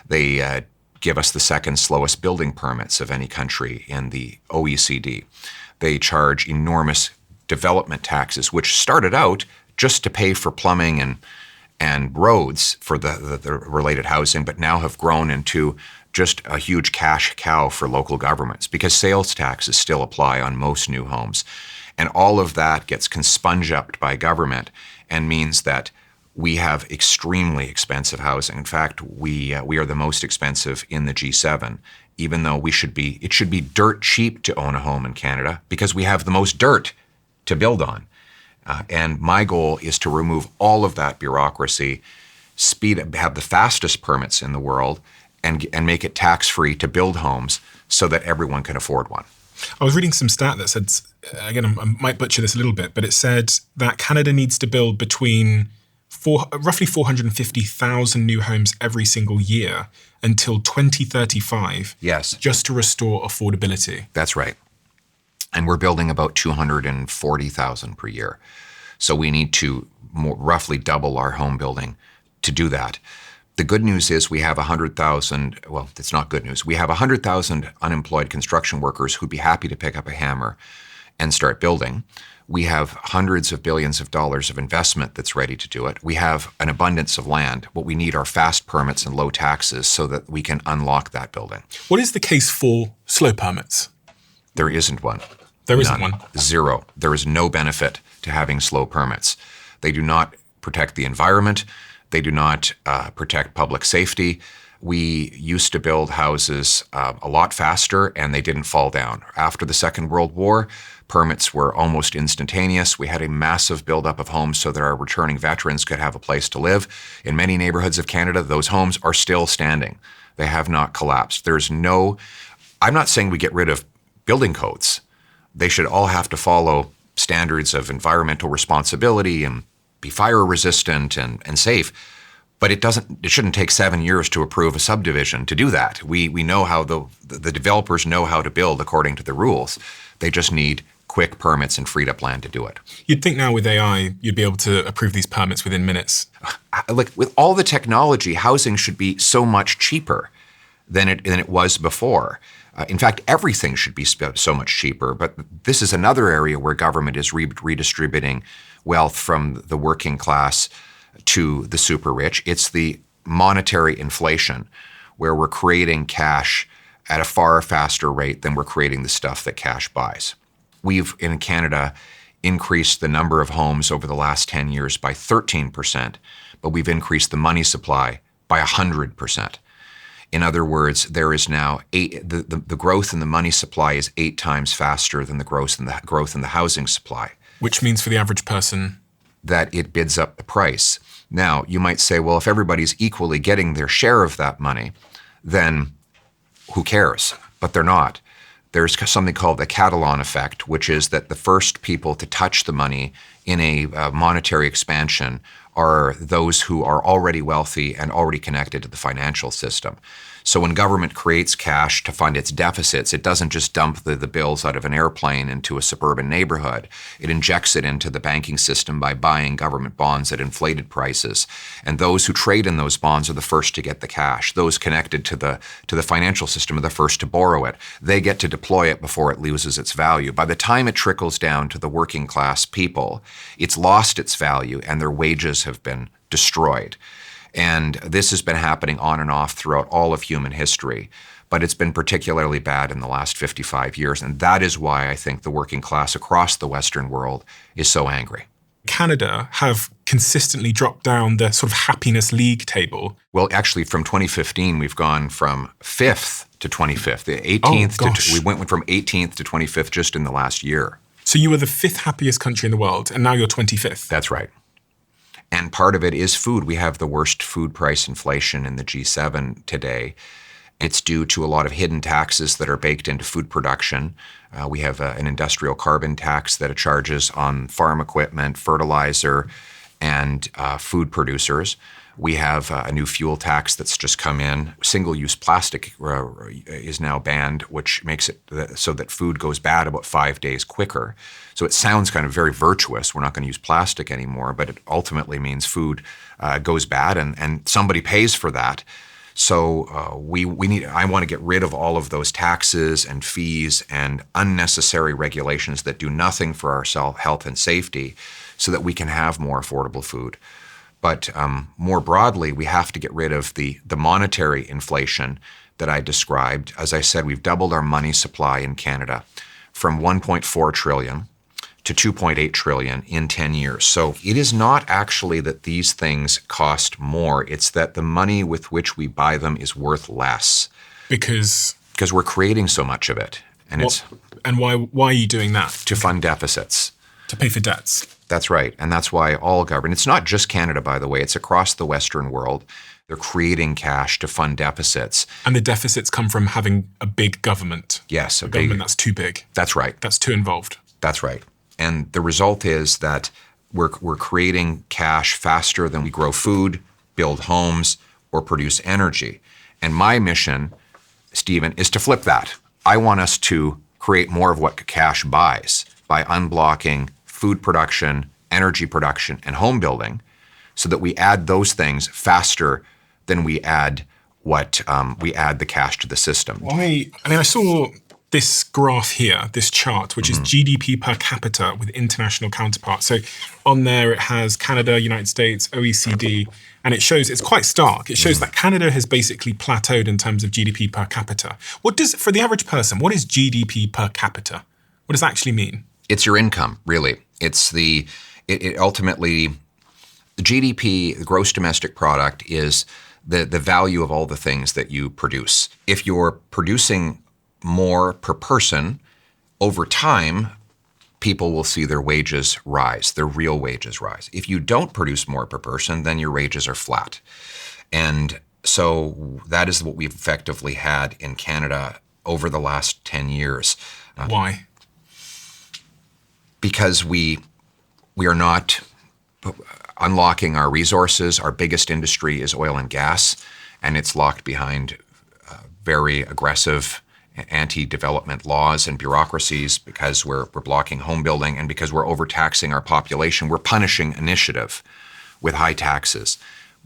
They give us the second slowest building permits of any country in the OECD. They charge enormous development taxes, which started out just to pay for plumbing and roads for the related housing, but now have grown into just a huge cash cow for local governments because sales taxes still apply on most new homes. And all of that gets sponged up by government and means that we have extremely expensive housing. In fact, we are the most expensive in the G7, even though it should be dirt cheap to own a home in Canada because we have the most dirt to build on. And my goal is to remove all of that bureaucracy, have the fastest permits in the world, and make it tax-free to build homes so that everyone can afford one. I was reading some stat that said, again, I might butcher this a little bit, but it said that Canada needs to build between roughly 450,000 new homes every single year until 2035. Yes. Just to restore affordability. That's right. And we're building about 240,000 per year. So we need to roughly double our home building to do that. The good news is we have 100,000, well, it's not good news. We have 100,000 unemployed construction workers who'd be happy to pick up a hammer and start building. We have hundreds of billions of dollars of investment that's ready to do it. We have an abundance of land. What we need are fast permits and low taxes so that we can unlock that building. What is the case for slow permits? There isn't one. There isn't one? Zero. There is no benefit to having slow permits. They do not protect the environment. They do not protect public safety. We used to build houses a lot faster and they didn't fall down. After the Second World War, permits were almost instantaneous. We had a massive buildup of homes so that our returning veterans could have a place to live. In many neighborhoods of Canada, those homes are still standing. They have not collapsed. I'm not saying we get rid of building codes. They should all have to follow standards of environmental responsibility and be fire resistant and safe. But it shouldn't take 7 years to approve a subdivision to do that. We know how the developers know how to build according to the rules. They just need quick permits and freed up land to do it. You'd think now with AI, you'd be able to approve these permits within minutes. Like with all the technology, housing should be so much cheaper than it was before. In fact, everything should be so much cheaper. But this is another area where government is redistributing wealth from the working class to the super rich. It's the monetary inflation where we're creating cash at a far faster rate than we're creating the stuff that cash buys. We've, in Canada, increased the number of homes over the last 10 years by 13%, but we've increased the money supply by 100%. In other words, there is now the growth in the money supply is 8 times faster than the growth in the housing supply. Which means for the average person? That it bids up the price. Now, you might say, well, if everybody's equally getting their share of that money, then who cares? But they're not. There's something called the Catalan effect, which is that the first people to touch the money in a monetary expansion are those who are already wealthy and already connected to the financial system. So when government creates cash to fund its deficits, it doesn't just dump the bills out of an airplane into a suburban neighborhood. It injects it into the banking system by buying government bonds at inflated prices. And those who trade in those bonds are the first to get the cash. Those connected to the financial system are the first to borrow it. They get to deploy it before it loses its value. By the time it trickles down to the working class people, it's lost its value and their wages have been destroyed. And this has been happening on and off throughout all of human history, but it's been particularly bad in the last 55 years. And that is why I think the working class across the Western world is so angry. Canada have consistently dropped down the sort of happiness league table. Well, actually, from 2015, we've gone from 5th to 25th. The 18th we went from 18th to 25th just in the last year. So you were the 5th happiest country in the world, and now you're 25th. That's right. And part of it is food. We have the worst food price inflation in the G7 today. It's due to a lot of hidden taxes that are baked into food production. We have an industrial carbon tax that it charges on farm equipment, fertilizer, and food producers. We have a new fuel tax that's just come in. Single-use plastic is now banned, which makes it so that food goes bad about 5 days quicker. So it sounds kind of very virtuous. We're not going to use plastic anymore, but it ultimately means food goes bad, and somebody pays for that. So I want to get rid of all of those taxes and fees and unnecessary regulations that do nothing for our health and safety so that we can have more affordable food. But more broadly, we have to get rid of the monetary inflation that I described. As I said, we've doubled our money supply in Canada from 1.4 trillion to 2.8 trillion in 10 years. So it is not actually that these things cost more. It's that the money with which we buy them is worth less. Because we're creating so much of it. And why are you doing that? To fund deficits. To pay for debts. That's right. And that's why all government, it's not just Canada, by the way, it's across the Western world. They're creating cash to fund deficits. And the deficits come from having a big government. Yes. A government that's too big. That's right. That's too involved. That's right. And the result is that we're creating cash faster than we grow food, build homes, or produce energy. And my mission, Stephen, is to flip that. I want us to create more of what cash buys by unblocking food production, energy production, and home building so that we add those things faster than we add the cash to the system. I saw this graph here, this chart, which is GDP per capita with international counterparts. So on there it has Canada, United States, OECD, and it shows, it's quite stark. It shows that Canada has basically plateaued in terms of GDP per capita. For the average person, what is GDP per capita? What does that actually mean? It's your income, really. It's ultimately, the GDP, the gross domestic product, is the value of all the things that you produce. If you're producing more per person, over time, people will see their wages rise, their real wages rise. If you don't produce more per person, then your wages are flat. And so that is what we've effectively had in Canada over the last 10 years. Why? Because we are not unlocking our resources. Our biggest industry is oil and gas, and it's locked behind very aggressive anti-development laws and bureaucracies because we're blocking home building and because we're overtaxing our population. We're punishing initiative with high taxes.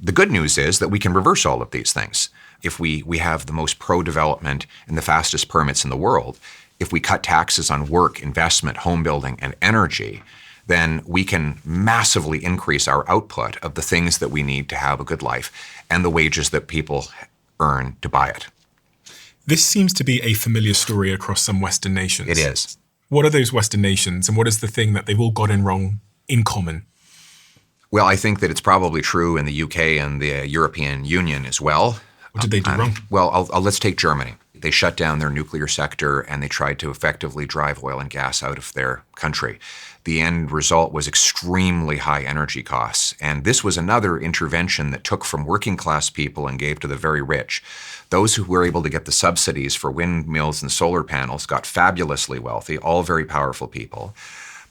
The good news is that we can reverse all of these things. If we have the most pro-development and the fastest permits in the world, if we cut taxes on work, investment, home building, and energy, then we can massively increase our output of the things that we need to have a good life and the wages that people earn to buy it. This seems to be a familiar story across some Western nations. It is. What are those Western nations, and what is the thing that they've all gotten wrong in common? Well, I think that it's probably true in the UK and the European Union as well. What did they do wrong? Well, let's take Germany. They shut down their nuclear sector and they tried to effectively drive oil and gas out of their country. The end result was extremely high energy costs. And this was another intervention that took from working class people and gave to the very rich. Those who were able to get the subsidies for windmills and solar panels got fabulously wealthy, all very powerful people.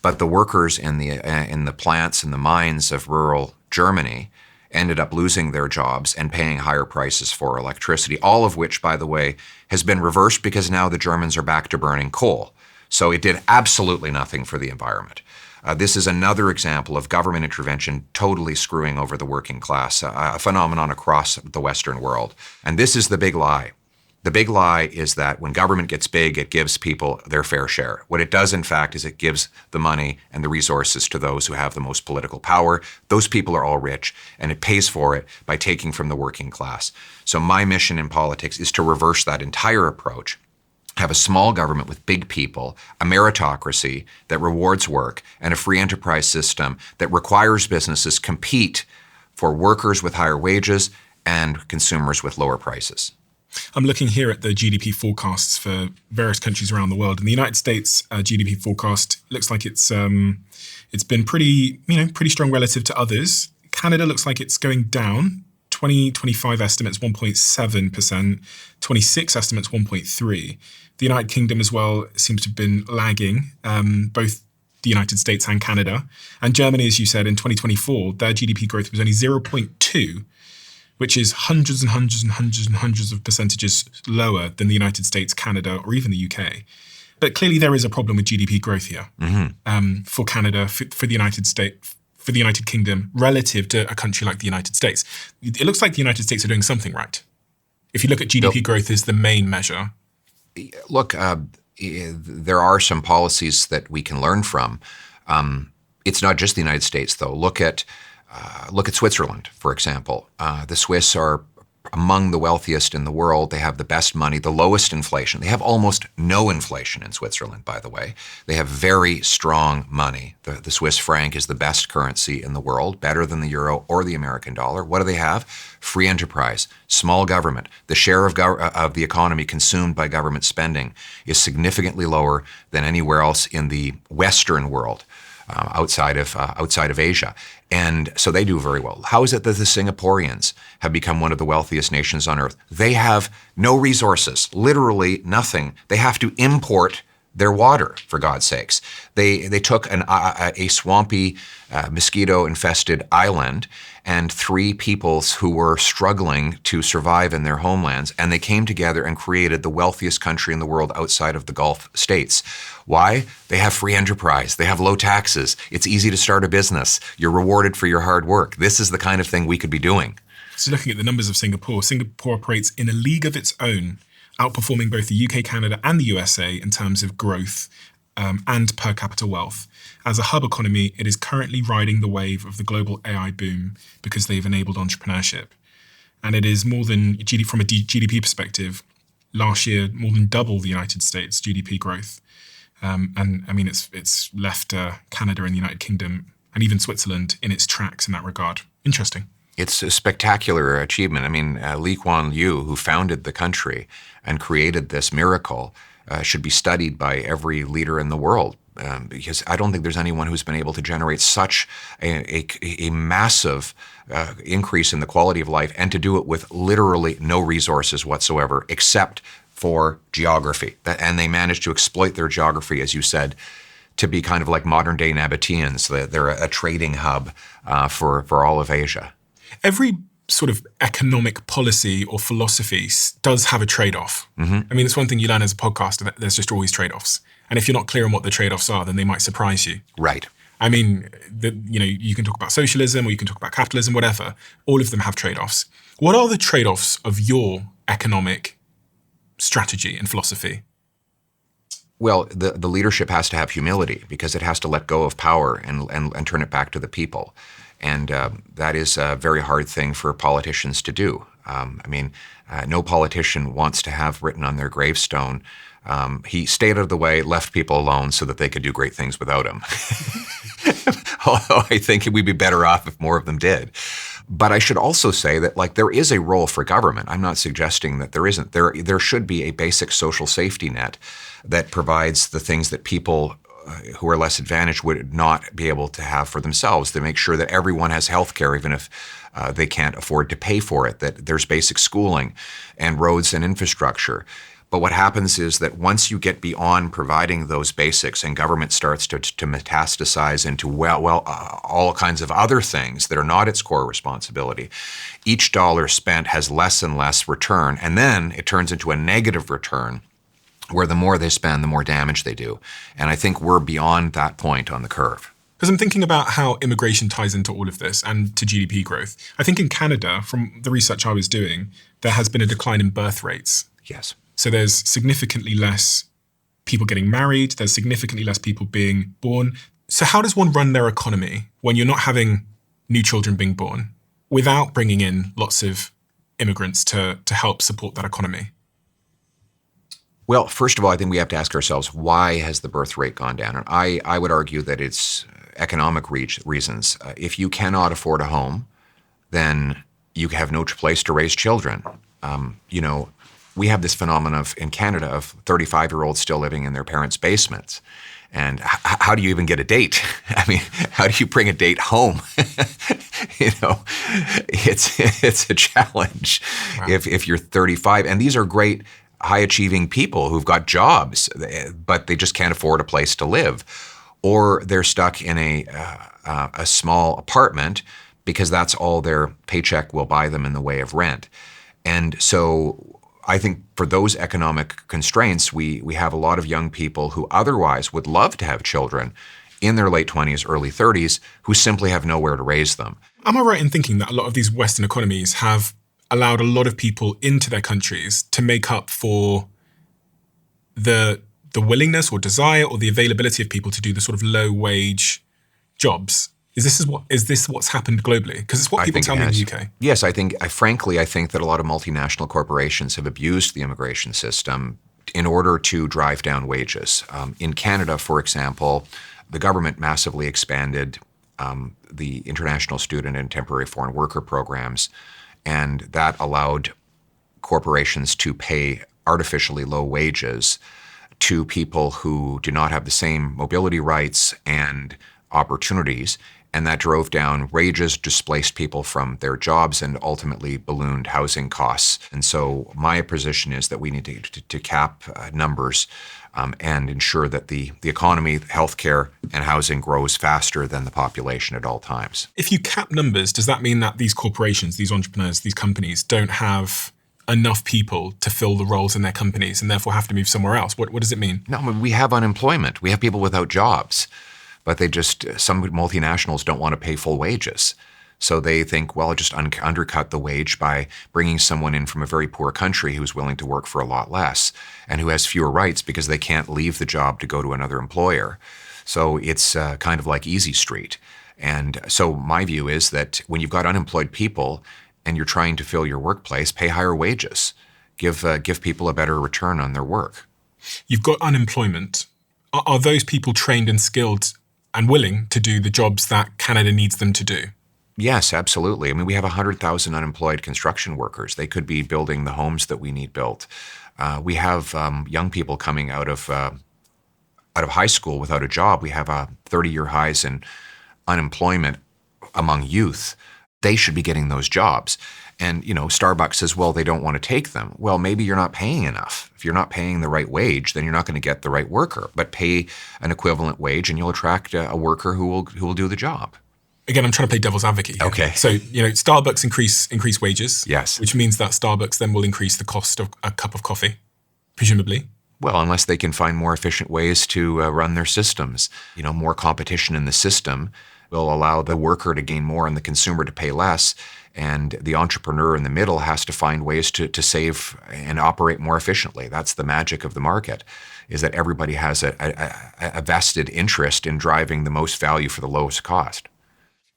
But the workers in the plants and the mines of rural Germany ended up losing their jobs and paying higher prices for electricity, all of which, by the way, has been reversed because now the Germans are back to burning coal. So it did absolutely nothing for the environment. This is another example of government intervention totally screwing over the working class, a phenomenon across the Western world. And this is the big lie. The big lie is that when government gets big, it gives people their fair share. What it does, in fact, is it gives the money and the resources to those who have the most political power. Those people are all rich, and it pays for it by taking from the working class. So my mission in politics is to reverse that entire approach, have a small government with big people, a meritocracy that rewards work, and a free enterprise system that requires businesses compete for workers with higher wages and consumers with lower prices. I'm looking here at the GDP forecasts for various countries around the world. And the United States GDP forecast looks like it's been pretty strong relative to others. Canada looks like it's going down 2025 estimates 1.7%, 26 estimates 1.3%. The United Kingdom as well seems to have been lagging, both the United States and Canada. And Germany, as you said, in 2024, their GDP growth was only 0.2%, which is hundreds and hundreds and hundreds and hundreds of percentages lower than the United States, Canada, or even the UK. But clearly there is a problem with GDP growth here for Canada, for the United States, for the United Kingdom, relative to a country like the United States. It looks like the United States are doing something right. If you look at GDP growth as the main measure. Look, there are some policies that we can learn from. It's not just the United States, though. Look at Switzerland, for example. The Swiss are among the wealthiest in the world. They have the best money, the lowest inflation. They have almost no inflation in Switzerland, by the way. They have very strong money. The Swiss franc is the best currency in the world, better than the euro or the American dollar. What do they have? Free enterprise, small government. The share of the economy consumed by government spending is significantly lower than anywhere else in the Western world. Outside of Asia. And so they do very well. How is it that the Singaporeans have become one of the wealthiest nations on earth? They have no resources, literally nothing. They have to import their water, for God's sakes. They took a swampy, mosquito-infested island and three peoples who were struggling to survive in their homelands, and they came together and created the wealthiest country in the world outside of the Gulf states. Why? They have free enterprise. They have low taxes. It's easy to start a business. You're rewarded for your hard work. This is the kind of thing we could be doing. So looking at the numbers of Singapore operates in a league of its own, outperforming both the UK, Canada, and the USA in terms of growth and per capita wealth. As a hub economy, it is currently riding the wave of the global AI boom because they've enabled entrepreneurship. And it is more than, from a GDP perspective, last year, more than double the United States GDP growth. And I mean, it's left Canada and the United Kingdom and even Switzerland in its tracks in that regard. Interesting. It's a spectacular achievement. I mean, Lee Kuan Yew, who founded the country and created this miracle, should be studied by every leader in the world because I don't think there's anyone who's been able to generate such a massive increase in the quality of life and to do it with literally no resources whatsoever except for geography. And they managed to exploit their geography, as you said, to be kind of like modern-day Nabateans. They're a trading hub for all of Asia. Every sort of economic policy or philosophy does have a trade-off. Mm-hmm. I mean, it's one thing you learn as a podcaster, that there's just always trade-offs. And if you're not clear on what the trade-offs are, then they might surprise you. Right. I mean, you can talk about socialism or you can talk about capitalism, whatever. All of them have trade-offs. What are the trade-offs of your economic strategy and philosophy? Well, the leadership has to have humility because it has to let go of power and turn it back to the people. And that is a very hard thing for politicians to do. No politician wants to have written on their gravestone, he stayed out of the way, left people alone so that they could do great things without him. Although I think we'd be better off if more of them did. But I should also say that there is a role for government. I'm not suggesting that there isn't. There should be a basic social safety net that provides the things that people who are less advantaged would not be able to have for themselves, to make sure that everyone has health care, even if they can't afford to pay for it, that there's basic schooling and roads and infrastructure. But what happens is that once you get beyond providing those basics and government starts to metastasize into, all kinds of other things that are not its core responsibility, each dollar spent has less and less return. And then it turns into a negative return where the more they spend, the more damage they do. And I think we're beyond that point on the curve. Because I'm thinking about how immigration ties into all of this and to GDP growth. I think in Canada, from the research I was doing, there has been a decline in birth rates. Yes. So there's significantly less people getting married. There's significantly less people being born. So how does one run their economy when you're not having new children being born without bringing in lots of immigrants to help support that economy? Well, first of all, I think we have to ask ourselves, why has the birth rate gone down? And I would argue that it's economic reasons. If you cannot afford a home, then you have no place to raise children. We have this phenomenon in Canada of 35-year-olds still living in their parents' basements. And how do you even get a date? I mean, how do you bring a date home? it's a challenge. Wow. If you're 35, and these are great high-achieving people who've got jobs, but they just can't afford a place to live, or they're stuck in a small apartment because that's all their paycheck will buy them in the way of rent. And so I think for those economic constraints, we have a lot of young people who otherwise would love to have children in their late 20s, early 30s, who simply have nowhere to raise them. Am I right in thinking that a lot of these Western economies have allowed a lot of people into their countries to make up for the willingness or desire or the availability of people to do the sort of low-wage jobs? Is this what's happened globally? Because it's what people tell me in the UK. Yes, I think that a lot of multinational corporations have abused the immigration system in order to drive down wages. In Canada, for example, the government massively expanded the international student and temporary foreign worker programs, and that allowed corporations to pay artificially low wages to people who do not have the same mobility rights and opportunities. And that drove down wages, displaced people from their jobs, and ultimately ballooned housing costs. And so my position is that we need to cap numbers and ensure that the economy, healthcare, and housing grows faster than the population at all times. If you cap numbers, does that mean that these corporations, these entrepreneurs, these companies don't have enough people to fill the roles in their companies and therefore have to move somewhere else? What does it mean? No, I mean, we have unemployment. We have people without jobs. But some multinationals don't want to pay full wages. So they think, well, just undercut the wage by bringing someone in from a very poor country who's willing to work for a lot less and who has fewer rights because they can't leave the job to go to another employer. So it's kind of like Easy Street. And so my view is that when you've got unemployed people and you're trying to fill your workplace, pay higher wages. Give people a better return on their work. You've got unemployment. Are those people trained and skilled and willing to do the jobs that Canada needs them to do? Yes, absolutely. I mean, we have 100,000 unemployed construction workers. They could be building the homes that we need built. We have young people coming out of high school without a job. We have 30-year highs in unemployment among youth. They should be getting those jobs. And, Starbucks says, well, they don't want to take them. Well, maybe you're not paying enough. If you're not paying the right wage, then you're not going to get the right worker. But pay an equivalent wage and you'll attract a worker who will do the job. Again, I'm trying to play devil's advocate here. Okay. So, Starbucks increase wages. Yes. Which means that Starbucks then will increase the cost of a cup of coffee, presumably. Well, unless they can find more efficient ways to run their systems. More competition in the system will allow the worker to gain more and the consumer to pay less. And the entrepreneur in the middle has to find ways to save and operate more efficiently. That's the magic of the market, is that everybody has a vested interest in driving the most value for the lowest cost.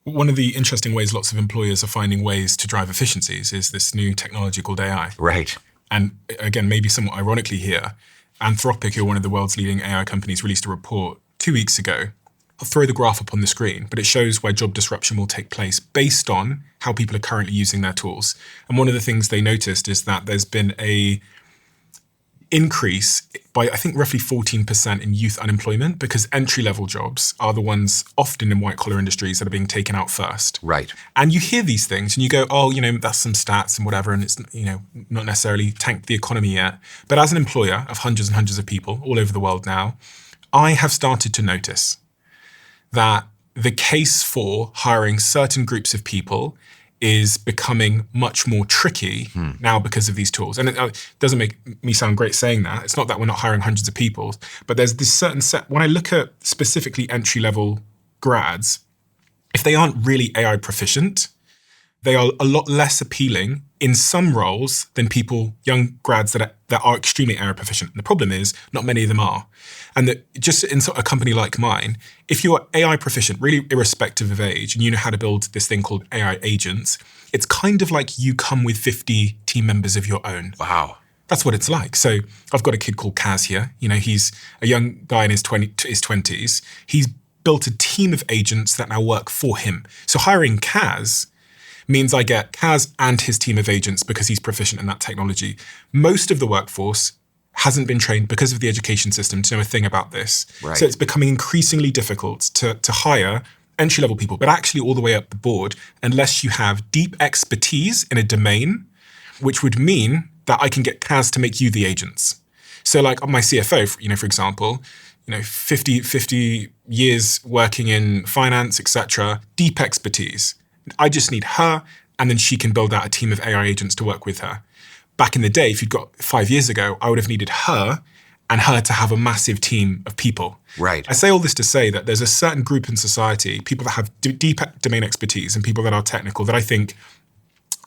One of the interesting ways lots of employers are finding ways to drive efficiencies is this new technology called AI. Right. And again, maybe somewhat ironically here, Anthropic, who are one of the world's leading AI companies, released a report 2 weeks ago. I'll throw the graph up on the screen, but it shows where job disruption will take place based on how people are currently using their tools. And one of the things they noticed is that there's been a increase by, I think, roughly 14% in youth unemployment because entry-level jobs are the ones often in white-collar industries that are being taken out first. Right. And you hear these things and you go, oh, that's some stats and whatever, and it's, not necessarily tanked the economy yet. But as an employer of hundreds and hundreds of people all over the world now, I have started to notice that the case for hiring certain groups of people is becoming much more tricky now because of these tools. And it doesn't make me sound great saying that. It's not that we're not hiring hundreds of people, but there's this certain set. When I look at specifically entry-level grads, if they aren't really AI proficient, they are a lot less appealing in some roles than young grads that are extremely AI proficient. And the problem is not many of them are. And that just in a company like mine, if you're AI proficient, really irrespective of age, and you know how to build this thing called AI agents, it's kind of like you come with 50 team members of your own. Wow. That's what it's like. So I've got a kid called Kaz here. He's a young guy in his 20s. He's built a team of agents that now work for him. So hiring Kaz means I get Kaz and his team of agents because he's proficient in that technology. Most of the workforce hasn't been trained because of the education system to know a thing about this. Right. So it's becoming increasingly difficult to hire entry-level people, but actually all the way up the board, unless you have deep expertise in a domain, which would mean that I can get Kaz to make you the agents. So like my CFO, for example, 50 years working in finance, etc., deep expertise. I just need her, and then she can build out a team of AI agents to work with her. Back in the day, if you'd got 5 years ago, I would have needed her and her to have a massive team of people. Right. I say all this to say that there's a certain group in society, people that have deep domain expertise and people that are technical, that I think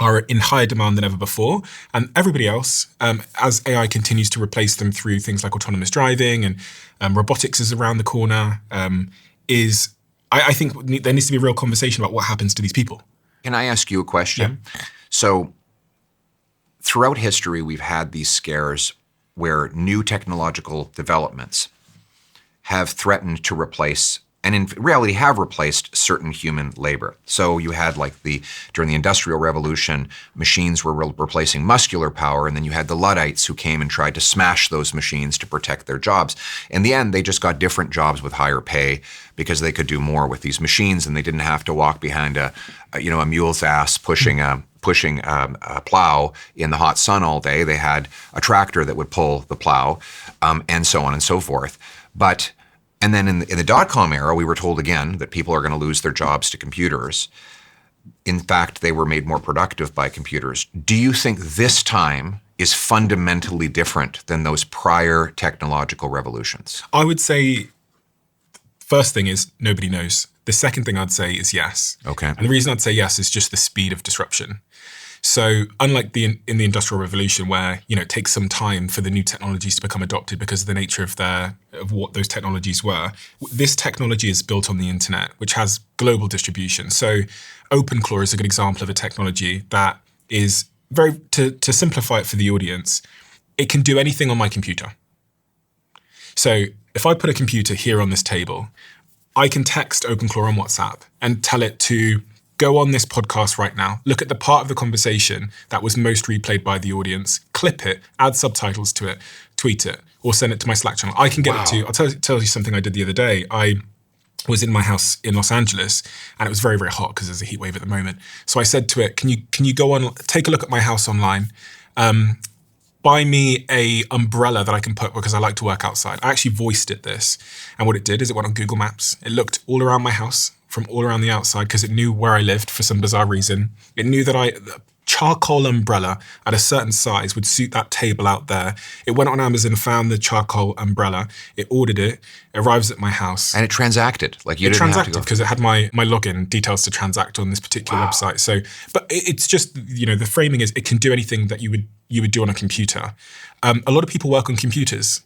are in higher demand than ever before. And everybody else, as AI continues to replace them through things like autonomous driving and robotics is around the corner, I think there needs to be a real conversation about what happens to these people. Can I ask you a question? Yeah. So throughout history, we've had these scares where new technological developments have threatened to replace, and in reality have replaced, certain human labor. So you had during the Industrial Revolution, machines were replacing muscular power, and then you had the Luddites who came and tried to smash those machines to protect their jobs. In the end, they just got different jobs with higher pay because they could do more with these machines, and they didn't have to walk behind a mule's ass pushing a plow in the hot sun all day. They had a tractor that would pull the plow, and so on and so forth. And then in the dot-com era, we were told again that people are going to lose their jobs to computers. In fact, they were made more productive by computers. Do you think this time is fundamentally different than those prior technological revolutions? I would say, first thing is nobody knows. The second thing I'd say is yes. Okay. And the reason I'd say yes is just the speed of disruption. So unlike in the Industrial Revolution, where it takes some time for the new technologies to become adopted because of the nature of what those technologies were, this technology is built on the internet, which has global distribution. So OpenClaw is a good example of a technology that is very, to simplify it for the audience, it can do anything on my computer. So if I put a computer here on this table, I can text OpenClaw on WhatsApp and tell it to go on this podcast right now, look at the part of the conversation that was most replayed by the audience, clip it, add subtitles to it, tweet it, or send it to my Slack channel. I can get it to, I'll tell you something I did the other day. I was in my house in Los Angeles, and it was very, very hot because there's a heat wave at the moment. So I said to it, can you go on, take a look at my house online, buy me a umbrella that I can put because I like to work outside. I actually voiced it this. And what it did is it went on Google Maps. It looked all around my house from all around the outside because it knew where I lived for some bizarre reason. It knew that a charcoal umbrella at a certain size would suit that table out there. It went on Amazon, found the charcoal umbrella. It ordered it. It arrives at my house. And it transacted. It didn't transacted because it had my login details to transact on this particular website. So, but it's just, the framing is it can do anything that you would do on a computer. A lot of people work on computers,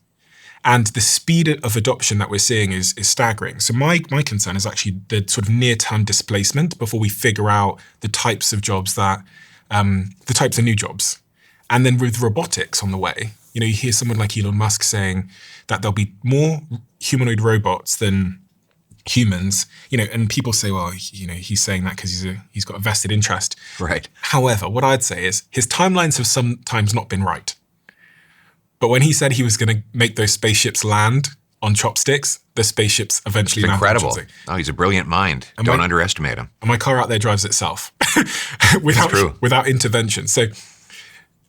and the speed of adoption that we're seeing is staggering. So my concern is actually the sort of near-term displacement before we figure out the types of jobs that, the types of new jobs. And then with robotics on the way, you hear someone like Elon Musk saying that there'll be more humanoid robots than humans, and people say, well, he's saying that because he's got a vested interest. Right. However, what I'd say is his timelines have sometimes not been right. But when he said he was going to make those spaceships land on chopsticks, the spaceships eventually land on chopsticks. Incredible. Oh, he's a brilliant mind. Don't underestimate him. And my car out there drives itself without intervention. So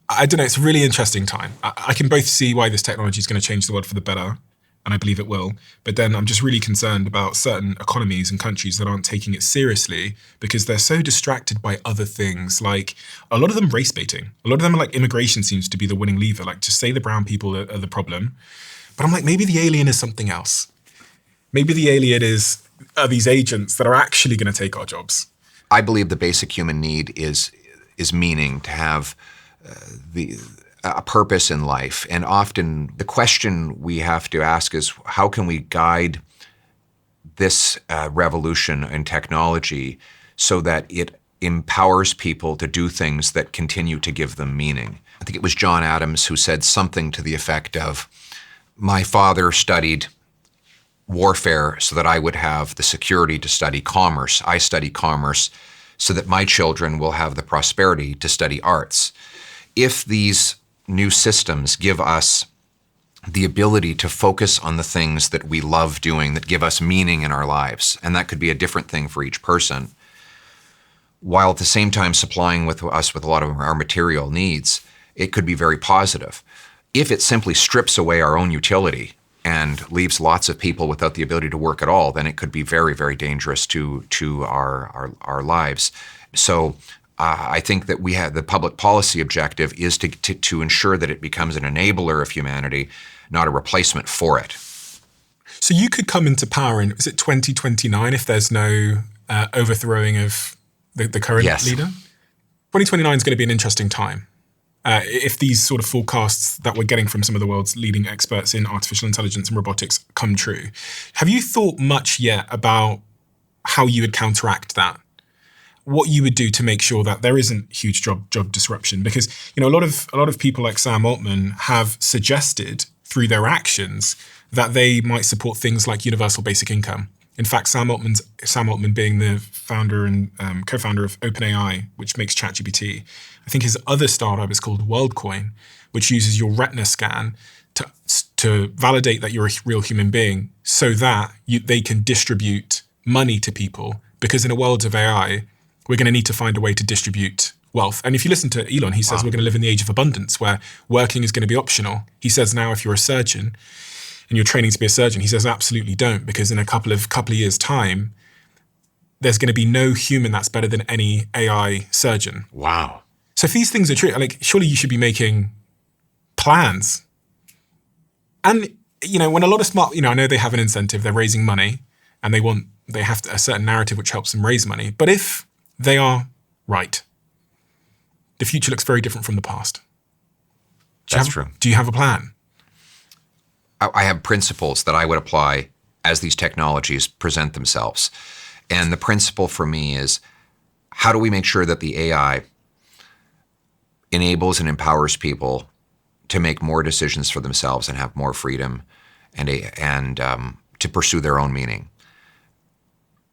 I don't know, it's a really interesting time. I can both see why this technology is going to change the world for the better, and I believe it will. But then I'm just really concerned about certain economies and countries that aren't taking it seriously because they're so distracted by other things. Like a lot of them race baiting. A lot of them are like immigration seems to be the winning lever. Like just say the brown people are the problem. But I'm like, maybe the alien is something else. Maybe the alien are these agents that are actually going to take our jobs. I believe the basic human need is meaning, to have a purpose in life. And often the question we have to ask is, how can we guide this revolution in technology so that it empowers people to do things that continue to give them meaning? I think it was John Adams who said something to the effect of, my father studied warfare so that I would have the security to study commerce. I study commerce so that my children will have the prosperity to study arts. If these new systems give us the ability to focus on the things that we love doing, that give us meaning in our lives. And that could be a different thing for each person, while at the same time supplying us with a lot of our material needs. It could be very positive. If it simply strips away our own utility and leaves lots of people without the ability to work at all, then it could be very, very dangerous to our lives. So I think that we have the public policy objective is to ensure that it becomes an enabler of humanity, not a replacement for it. So you could come into power in, is it 2029 if there's no overthrowing of the current leader? 2029 is going to be an interesting time. If these sort of forecasts that we're getting from some of the world's leading experts in artificial intelligence and robotics come true. Have you thought much yet about how you would counteract that? What you would do to make sure that there isn't huge job disruption? Because a lot of people like Sam Altman have suggested through their actions that they might support things like universal basic income. In fact, Sam Altman being the founder and co-founder of OpenAI, which makes ChatGPT, I think his other startup is called WorldCoin, which uses your retina scan to validate that you're a real human being, so that they can distribute money to people. Because in a world of AI, we're going to need to find a way to distribute wealth. And if you listen to Elon, he says we're going to live in the age of abundance, where working is going to be optional. He says now if you're a surgeon and you're training to be a surgeon, he says absolutely don't, because in a couple of years' time, there's going to be no human that's better than any AI surgeon. Wow. So if these things are true, surely you should be making plans. And, when a lot of smart, I know they have an incentive, they're raising money and they have a certain narrative which helps them raise money. But if they are right, the future looks very different from the past. That's true. Do you have a plan? I have principles that I would apply as these technologies present themselves. And the principle for me is, how do we make sure that the AI enables and empowers people to make more decisions for themselves and have more freedom and to pursue their own meaning,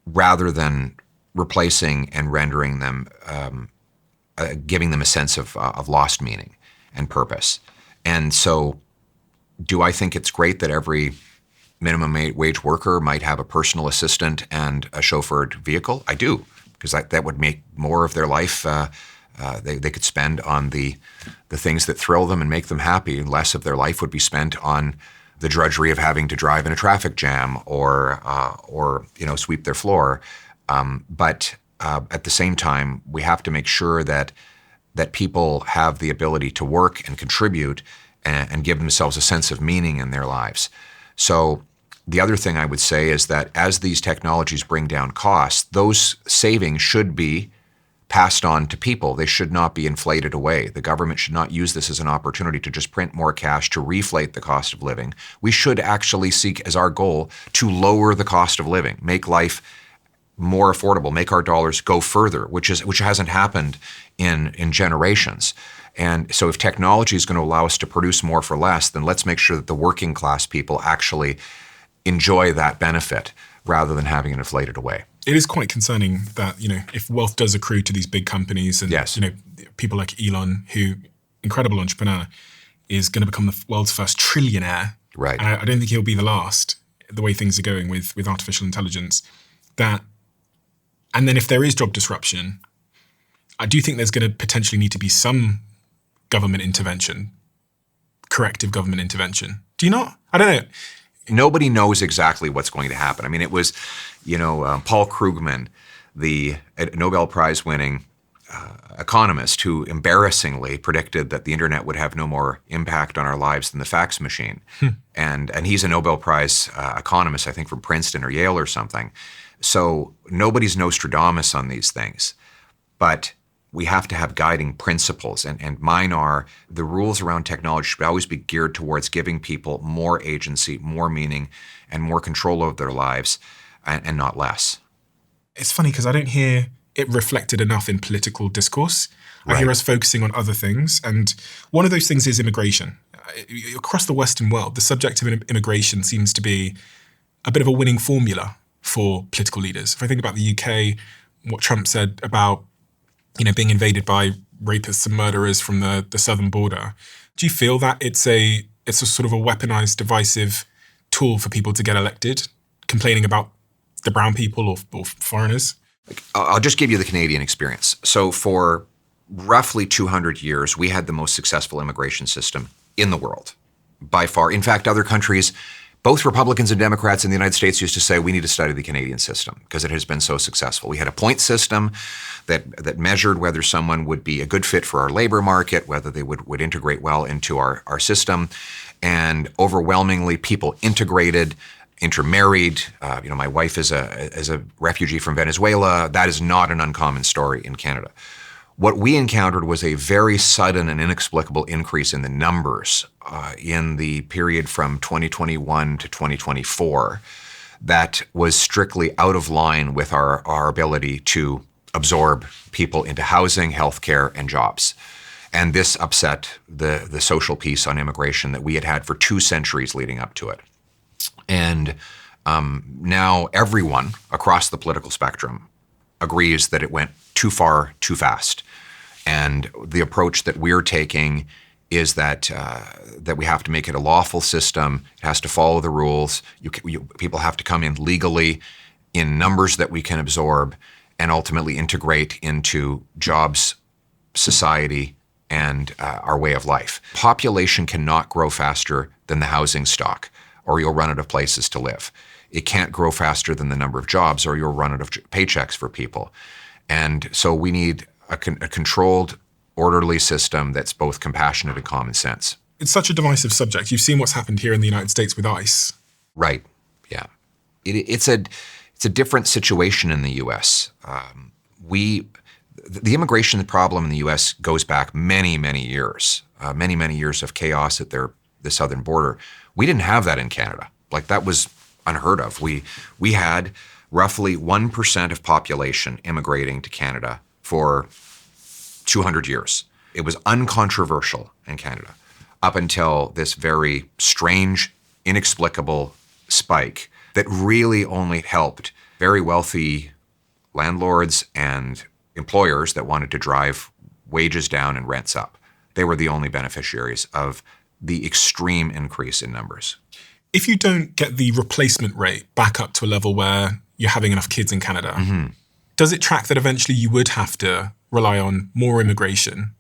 rather than replacing and rendering them, giving them a sense of lost meaning and purpose. And so, do I think it's great that every minimum wage worker might have a personal assistant and a chauffeured vehicle? I do, because that would make more of their life they could spend on the things that thrill them and make them happy. Less of their life would be spent on the drudgery of having to drive in a traffic jam or sweep their floor. But at the same time, we have to make sure that people have the ability to work and contribute and give themselves a sense of meaning in their lives. So the other thing I would say is that as these technologies bring down costs, those savings should be passed on to people. They should not be inflated away. The government should not use this as an opportunity to just print more cash to reflate the cost of living. We should actually seek as our goal to lower the cost of living, make life more affordable, make our dollars go further, which hasn't happened in generations. And so if technology is going to allow us to produce more for less, then let's make sure that the working class people actually enjoy that benefit rather than having it inflated away. It is quite concerning that, if wealth does accrue to these big companies and, yes, people like Elon, who, incredible entrepreneur, is going to become the world's first trillionaire. Right. And I don't think he'll be the last, the way things are going with artificial intelligence. And then if there is job disruption, I do think there's going to potentially need to be some government intervention, corrective government intervention. Do you not? I don't know. Nobody knows exactly what's going to happen. I mean, it was, Paul Krugman, the Nobel Prize-winning economist who embarrassingly predicted that the internet would have no more impact on our lives than the fax machine. And he's a Nobel Prize economist, I think from Princeton or Yale or something. So nobody's Nostradamus on these things. But we have to have guiding principles, and mine are the rules around technology should always be geared towards giving people more agency, more meaning, and more control over their lives, and not less. It's funny because I don't hear it reflected enough in political discourse. Right. I hear us focusing on other things, and one of those things is immigration. Across the Western world, the subject of immigration seems to be a bit of a winning formula for political leaders. If I think about the UK, what Trump said about being invaded by rapists and murderers from the southern border. Do you feel that it's a it's a sort of a weaponized, divisive tool for people to get elected, complaining about the brown people or foreigners? I'll just give you the Canadian experience. So for roughly 200 years, we had the most successful immigration system in the world, by far. In fact, other countries, both Republicans and Democrats in the United States used to say we need to study the Canadian system because it has been so successful. We had a point system that measured whether someone would be a good fit for our labor market, whether they would integrate well into our system. And overwhelmingly, people integrated, intermarried. My wife is a refugee from Venezuela. That is not an uncommon story in Canada. What we encountered was a very sudden and inexplicable increase in the numbers in the period from 2021 to 2024 that was strictly out of line with our ability to absorb people into housing, healthcare, and jobs. And this upset the social peace on immigration that we had had for 2 centuries leading up to it. And now everyone across the political spectrum agrees that it went too far, too fast. And the approach that we're taking is that we have to make it a lawful system. It has to follow the rules. People have to come in legally in numbers that we can absorb and ultimately integrate into jobs, society, and our way of life. Population cannot grow faster than the housing stock, or you'll run out of places to live. It can't grow faster than the number of jobs, or you'll run out of paychecks for people. And so we need a controlled, orderly system that's both compassionate and common sense. It's such a divisive subject. You've seen what's happened here in the United States with ICE. Right, yeah. It's a different situation in the U.S. The immigration problem in the U.S. goes back many, many years, many years of chaos at the southern border. We didn't have that in Canada. Like, that was unheard of. We had roughly 1% of population immigrating to Canada for 200 years. It was uncontroversial in Canada up until this very strange, inexplicable spike that really only helped very wealthy landlords and employers that wanted to drive wages down and rents up. They were the only beneficiaries of the extreme increase in numbers. If you don't get the replacement rate back up to a level where you're having enough kids in Canada, does it track that eventually you would have to rely on more immigration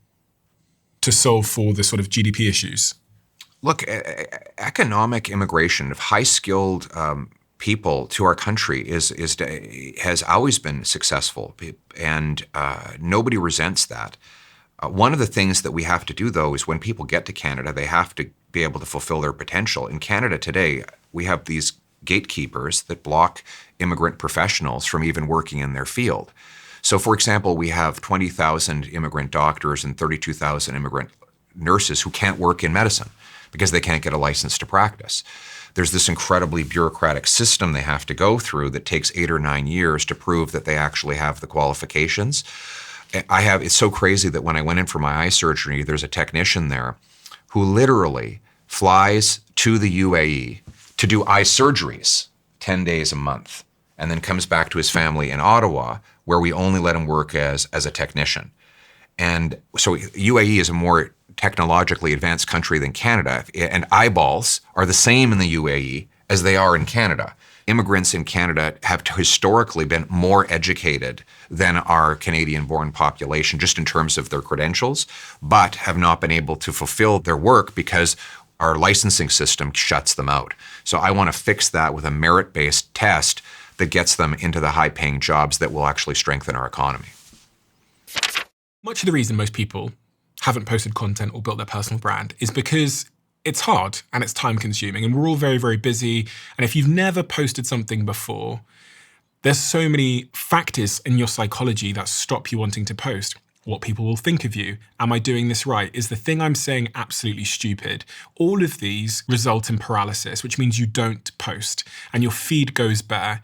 to solve for the sort of GDP issues? Look, economic immigration of high-skilled people to our country has always been successful, and nobody resents that. One of the things that we have to do, though, is when people get to Canada, they have to be able to fulfill their potential. In Canada today, we have these gatekeepers that block immigrant professionals from even working in their field. So, for example, we have 20,000 immigrant doctors and 32,000 immigrant nurses who can't work in medicine because they can't get a license to practice. There's this incredibly bureaucratic system they have to go through that takes 8 or 9 years to prove that they actually have the qualifications. It's so crazy that when I went in for my eye surgery, there's a technician there who literally flies to the UAE to do eye surgeries 10 days a month, and then comes back to his family in Ottawa, where we only let him work as a technician. And so UAE is a more technologically advanced country than Canada, and eyeballs are the same in the UAE as they are in Canada. Immigrants in Canada have historically been more educated than our Canadian-born population, just in terms of their credentials, but have not been able to fulfill their work because our licensing system shuts them out. So I want to fix that with a merit-based test that gets them into the high-paying jobs that will actually strengthen our economy. Much of the reason most people haven't posted content or built their personal brand is because it's hard and it's time-consuming, and we're all very, very busy. And if you've never posted something before, there's so many factors in your psychology that stop you wanting to post. What people will think of you. Am I doing this right? Is the thing I'm saying absolutely stupid? All of these result in paralysis, which means you don't post and your feed goes bare.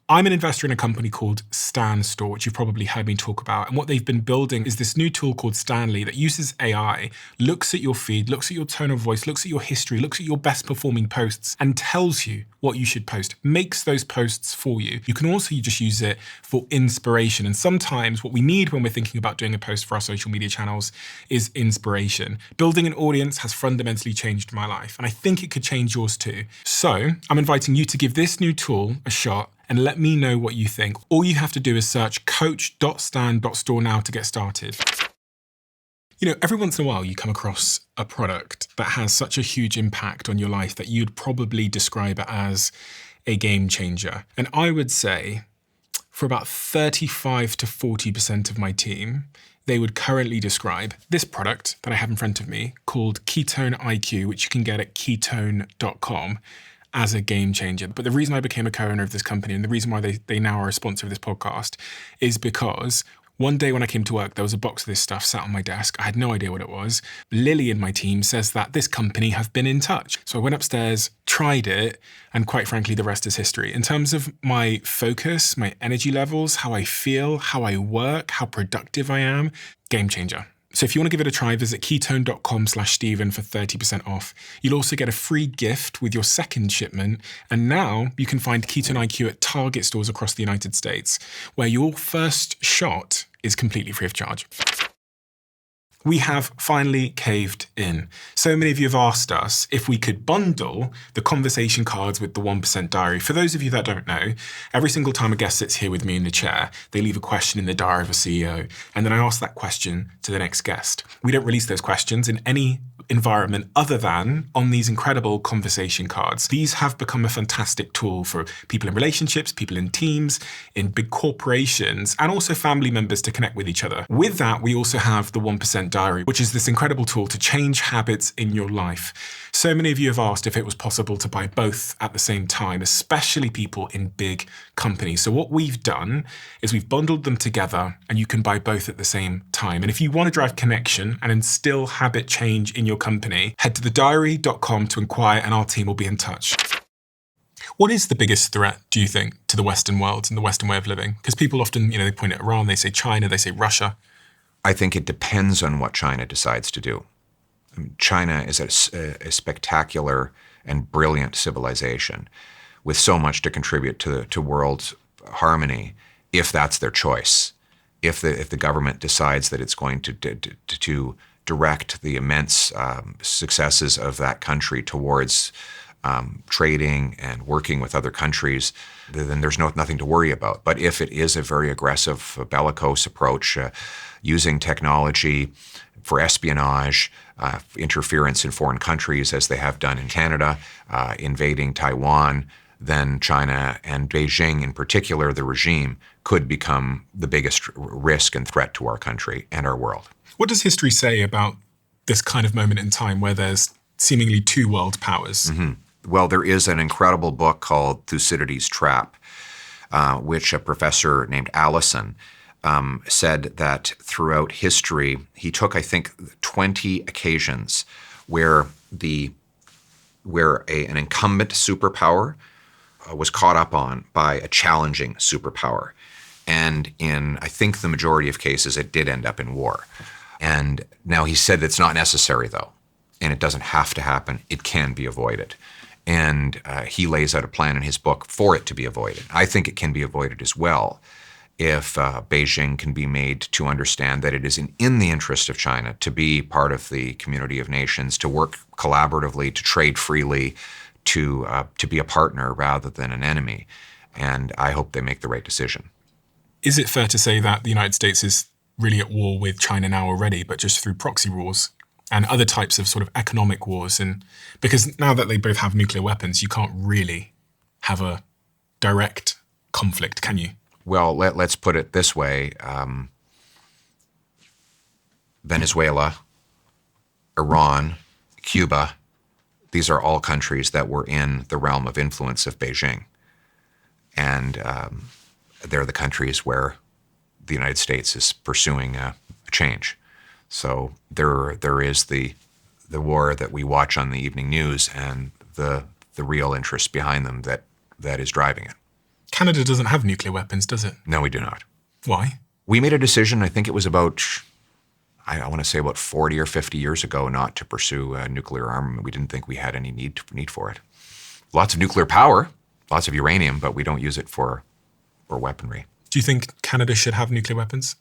I'm an investor in a company called Stan Store, which you've probably heard me talk about. And what they've been building is this new tool called Stanley that uses AI, looks at your feed, looks at your tone of voice, looks at your history, looks at your best performing posts, and tells you what you should post, makes those posts for you. You can also just use it for inspiration. And sometimes what we need when we're thinking about doing a post for our social media channels is inspiration. Building an audience has fundamentally changed my life, and I think it could change yours too. So I'm inviting you to give this new tool a shot and let me know what you think. All you have to do is search coach.stan.store now to get started. You know, every once in a while you come across a product that has such a huge impact on your life that you'd probably describe it as a game changer. And I would say for about 35 to 40% of my team, they would currently describe this product that I have in front of me called Ketone IQ, which you can get at ketone.com, as a game changer. But the reason I became a co-owner of this company and the reason why they now are a sponsor of this podcast is because one day when I came to work, there was a box of this stuff sat on my desk. I had no idea what it was. Lily in my team says that this company have been in touch. So I went upstairs, tried it, and quite frankly, the rest is history. In terms of my focus, my energy levels, how I feel, how I work, how productive I am, game changer. So if you want to give it a try, visit ketone.com/Stephen for 30% off. You'll also get a free gift with your second shipment. And now you can find Ketone IQ at Target stores across the United States, where your first shot is completely free of charge. We have finally caved in. So many of you have asked us if we could bundle the conversation cards with the 1% diary. For those of you that don't know, every single time a guest sits here with me in the chair, they leave a question in the diary of a CEO, and then I ask that question to the next guest. We don't release those questions in any environment other than on these incredible conversation cards. These have become a fantastic tool for people in relationships, people in teams, in big corporations, and also family members to connect with each other. With that, we also have the 1% diary, which is this incredible tool to change habits in your life. So many of you have asked if it was possible to buy both at the same time, especially people in big companies. So what we've done is we've bundled them together and you can buy both at the same time. And if you want to drive connection and instill habit change in your company, head to thediary.com to inquire and our team will be in touch. What is the biggest threat, do you think, to the Western world and the Western way of living? Because people often, they point at Iran, they say China, they say Russia. I think it depends on what China decides to do. China is a spectacular and brilliant civilization with so much to contribute to world harmony, if that's their choice. If the government decides that it's going to direct the immense successes of that country towards trading and working with other countries, then there's nothing to worry about. But if it is a very aggressive, bellicose approach, using technology for espionage, interference in foreign countries, as they have done in Canada, invading Taiwan, then China and Beijing in particular, the regime, could become the biggest risk and threat to our country and our world. What does history say about this kind of moment in time where there's seemingly two world powers? Mm-hmm. Well, there is an incredible book called Thucydides' Trap, which a professor named Allison said that throughout history, he took, I think, 20 occasions where an incumbent superpower was caught up on by a challenging superpower. And in, I think, the majority of cases, it did end up in war. And now he said it's not necessary, though, and it doesn't have to happen. It can be avoided. And he lays out a plan in his book for it to be avoided. I think it can be avoided as well if Beijing can be made to understand that it is in the interest of China to be part of the community of nations, to work collaboratively, to trade freely, to be a partner rather than an enemy. And I hope they make the right decision. Is it fair to say that the United States is really at war with China now already, but just through proxy wars and other types of sort of economic wars? And because now that they both have nuclear weapons, you can't really have a direct conflict, can you? Well, let's put it this way. Venezuela, Iran, Cuba, these are all countries that were in the realm of influence of Beijing. And they're the countries where the United States is pursuing a change. So there is the war that we watch on the evening news and the real interest behind them that is driving it. Canada doesn't have nuclear weapons, does it? No, we do not. Why? We made a decision, I think it was about, I want to say about 40 or 50 years ago, not to pursue nuclear armament. We didn't think we had any need for it. Lots of nuclear power, lots of uranium, but we don't use it for weaponry. Do you think Canada should have nuclear weapons?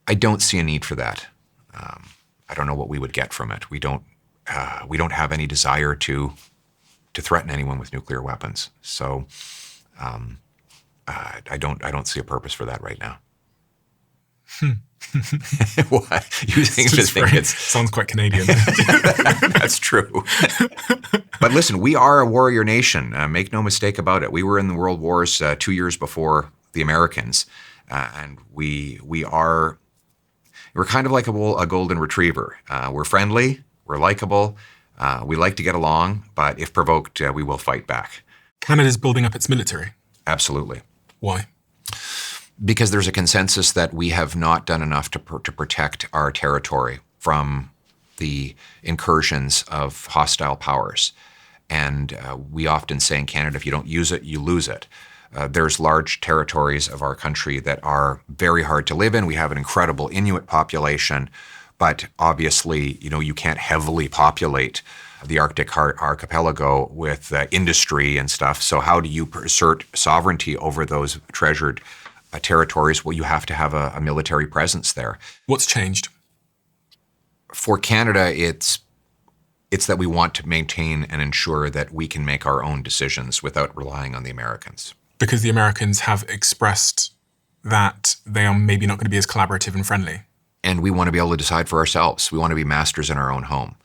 I don't see a need for that. I don't know what we would get from it. We don't have any desire to threaten anyone with nuclear weapons. So I don't see a purpose for that right now. What? You think it sounds quite Canadian. That's true. But listen, we are a warrior nation. Make no mistake about it. We were in the World Wars 2 years before the Americans, and we're kind of like a golden retriever. We're friendly, we're likable, we like to get along, but if provoked, we will fight back. Canada's building up its military. Absolutely. Why? Because there's a consensus that we have not done enough to protect our territory from the incursions of hostile powers. And we often say in Canada, if you don't use it, you lose it. There's large territories of our country that are very hard to live in. We have an incredible Inuit population, but obviously, you can't heavily populate the Arctic archipelago with industry and stuff. So how do you assert sovereignty over those treasured territories? Well, you have to have a military presence there. What's changed? For Canada, it's that we want to maintain and ensure that we can make our own decisions without relying on the Americans. Because the Americans have expressed that they are maybe not going to be as collaborative and friendly. And we want to be able to decide for ourselves. We want to be masters in our own home.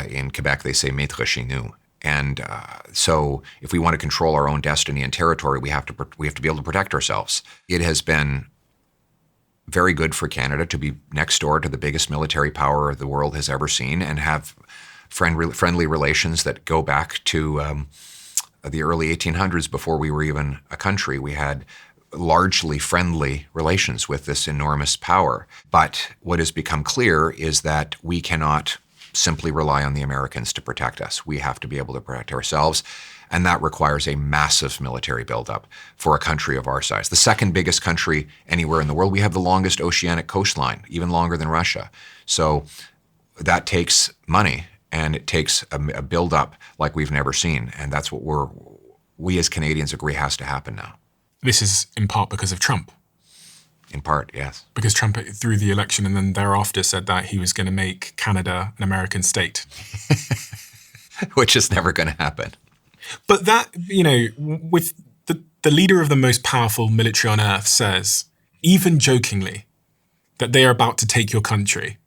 In Quebec, they say maître chez nous. And so if we want to control our own destiny and territory, we have to be able to protect ourselves. It has been very good for Canada to be next door to the biggest military power the world has ever seen and have friendly relations that go back to the early 1800s before we were even a country. We had largely friendly relations with this enormous power. But what has become clear is that we cannot simply rely on the Americans to protect us. We have to be able to protect ourselves, and that requires a massive military buildup for a country of our size. The second biggest country anywhere in the world. We have the longest oceanic coastline, even longer than Russia. So that takes money, and it takes a buildup like we've never seen, and that's what we as Canadians agree has to happen now. This is in part because of Trump. In part, yes. Because Trump threw the election and then thereafter said that he was going to make Canada an American state. Which is never going to happen. But that, with the leader of the most powerful military on earth says, even jokingly, that they are about to take your country,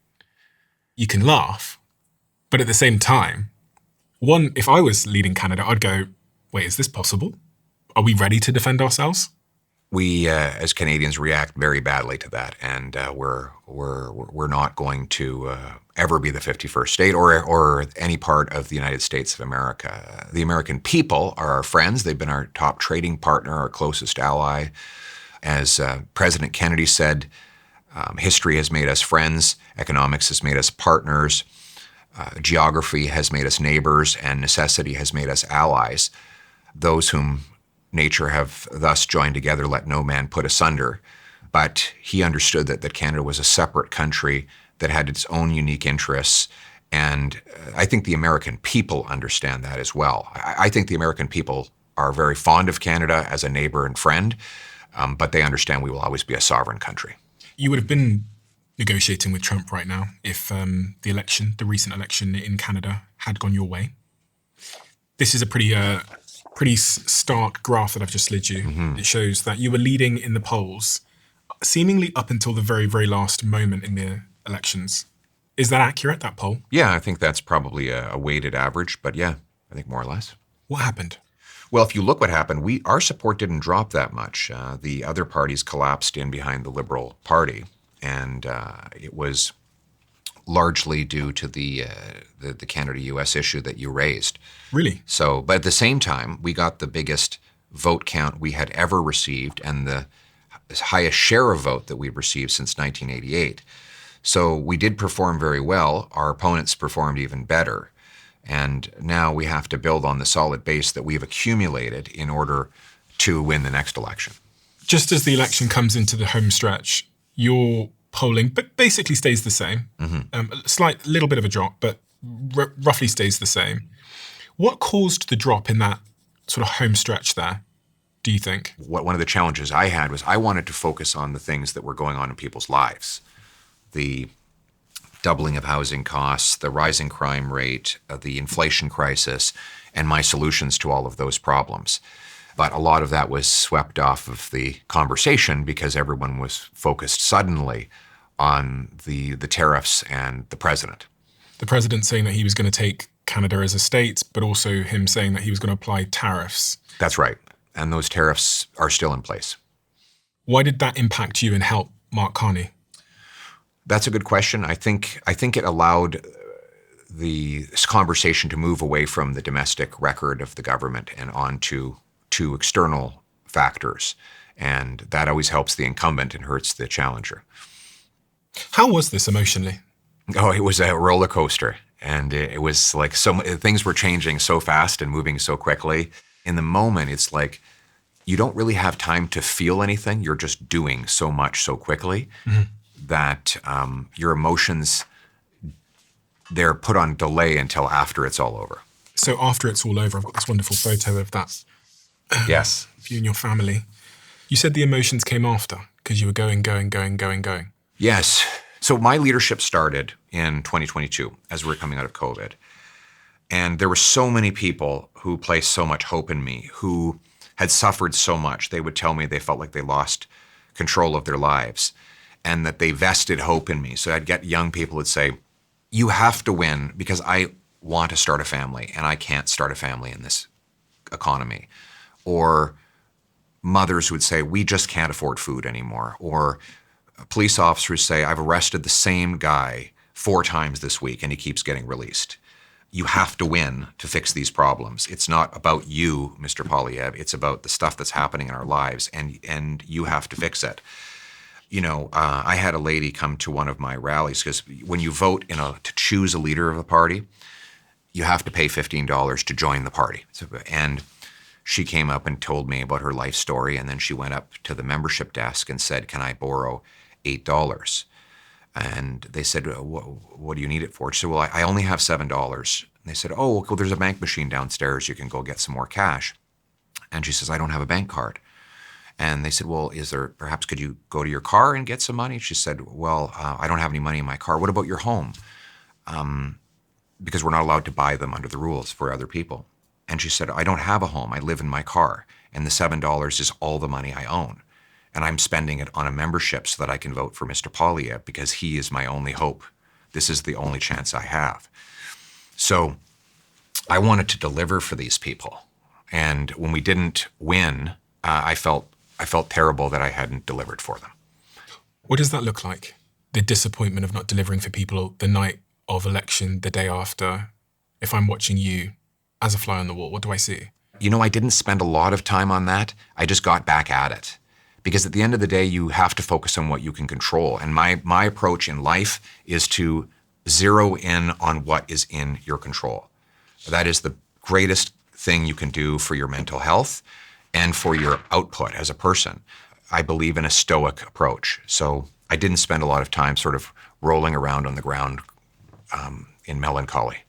you can laugh. But at the same time, if I was leading Canada, I'd go, wait, is this possible? Are we ready to defend ourselves? We, as Canadians, react very badly to that, and we're not going to ever be the 51st state or any part of the United States of America. The American people are our friends. They've been our top trading partner, our closest ally. As President Kennedy said, history has made us friends, economics has made us partners, geography has made us neighbors, and necessity has made us allies. Those whom nature have thus joined together, let no man put asunder. But he understood that Canada was a separate country that had its own unique interests. And I think the American people understand that as well. I think the American people are very fond of Canada as a neighbor and friend, but they understand we will always be a sovereign country. You would have been negotiating with Trump right now if the recent election in Canada had gone your way. This is a pretty stark graph that I've just slid you. Mm-hmm. It shows that you were leading in the polls seemingly up until the very, very last moment in the elections. Is that accurate, that poll? Yeah, I think that's probably a weighted average, but yeah, I think more or less. What happened? Well, if you look what happened, our support didn't drop that much. The other parties collapsed in behind the Liberal Party, and it was largely due to the Canada-US issue that you raised. Really? So, but at the same time, we got the biggest vote count we had ever received and the highest share of vote that we've received since 1988. So we did perform very well. Our opponents performed even better. And now we have to build on the solid base that we've accumulated in order to win the next election. Just as the election comes into the home stretch, your polling basically stays the same. A slight little bit of a drop, but roughly stays the same. What caused the drop in that sort of home stretch there, do you think? One of the challenges I had was I wanted to focus on the things that were going on in people's lives. The doubling of housing costs, the rising crime rate, the inflation crisis, and my solutions to all of those problems. But a lot of that was swept off of the conversation because everyone was focused suddenly on the tariffs and the president. The president saying that he was going to take Canada as a state, but also him saying that he was going to apply tariffs. That's right. And those tariffs are still in place. Why did that impact you and help Mark Carney? That's a good question. I think it allowed this conversation to move away from the domestic record of the government and on to external factors. And that always helps the incumbent and hurts the challenger. How was this emotionally? Oh, it was a roller coaster. And it was like things were changing so fast and moving so quickly. In the moment, it's like you don't really have time to feel anything. You're just doing so much so quickly that your emotions, they're put on delay until after it's all over. So after it's all over, I've got this wonderful photo of that. Yes. Of you and your family. You said the emotions came after because you were going. Yes. So my leadership started in 2022 as we were coming out of COVID. And there were so many people who placed so much hope in me, who had suffered so much. They would tell me they felt like they lost control of their lives and that they vested hope in me. So I'd get young people who would say, you have to win because I want to start a family and I can't start a family in this economy. Or mothers would say, we just can't afford food anymore. Or police officers say, I've arrested the same guy 4 times this week and he keeps getting released. You have to win to fix these problems. It's not about you, Mr. Poilievre. It's about the stuff that's happening in our lives, and you have to fix it. You know, I had a lady come to one of my rallies because when you vote to choose a leader of a party, you have to pay $15 to join the party. And she came up and told me about her life story, and then she went up to the membership desk and said, can I borrow $8? And they said, what do you need it for? She said, well, I only have $7. And they said, oh, well, there's a bank machine downstairs. You can go get some more cash. And she says, I don't have a bank card. And they said, well, perhaps could you go to your car and get some money? She said, well, I don't have any money in my car. What about your home? Because we're not allowed to buy them under the rules for other people. And she said, I don't have a home. I live in my car. And the $7 is all the money I own. And I'm spending it on a membership so that I can vote for Mr. Poilievre because he is my only hope. This is the only chance I have. So I wanted to deliver for these people. And when we didn't win, I felt terrible that I hadn't delivered for them. What does that look like? The disappointment of not delivering for people the night of election, the day after. If I'm watching you as a fly on the wall, what do I see? You know, I didn't spend a lot of time on that. I just got back at it. Because at the end of the day, you have to focus on what you can control. And my approach in life is to zero in on what is in your control. That is the greatest thing you can do for your mental health and for your output as a person. I believe in a stoic approach. So I didn't spend a lot of time sort of rolling around on the ground in melancholy.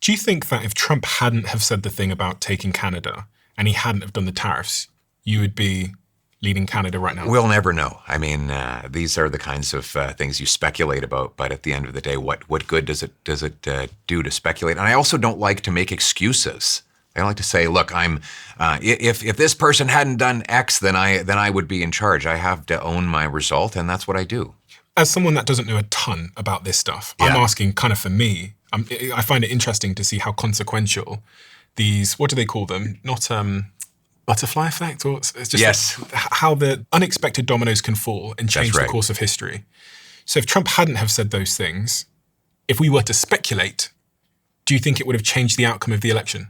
Do you think that if Trump hadn't have said the thing about taking Canada and he hadn't have done the tariffs, you would be leading Canada right now? We'll never know. I mean, these are the kinds of things you speculate about. But at the end of the day, what good does it do to speculate? And I also don't like to make excuses. I don't like to say, look, if this person hadn't done X, then I would be in charge. I have to own my result, and that's what I do. As someone that doesn't know a ton about this stuff, Yeah. I'm asking kind of for me. I find it interesting to see how consequential these, what do they call them? Not butterfly effect, or it's just Yes. how the unexpected dominoes can fall and change That's right. the course of history. So if Trump hadn't have said those things, if we were to speculate, do you think it would have changed the outcome of the election?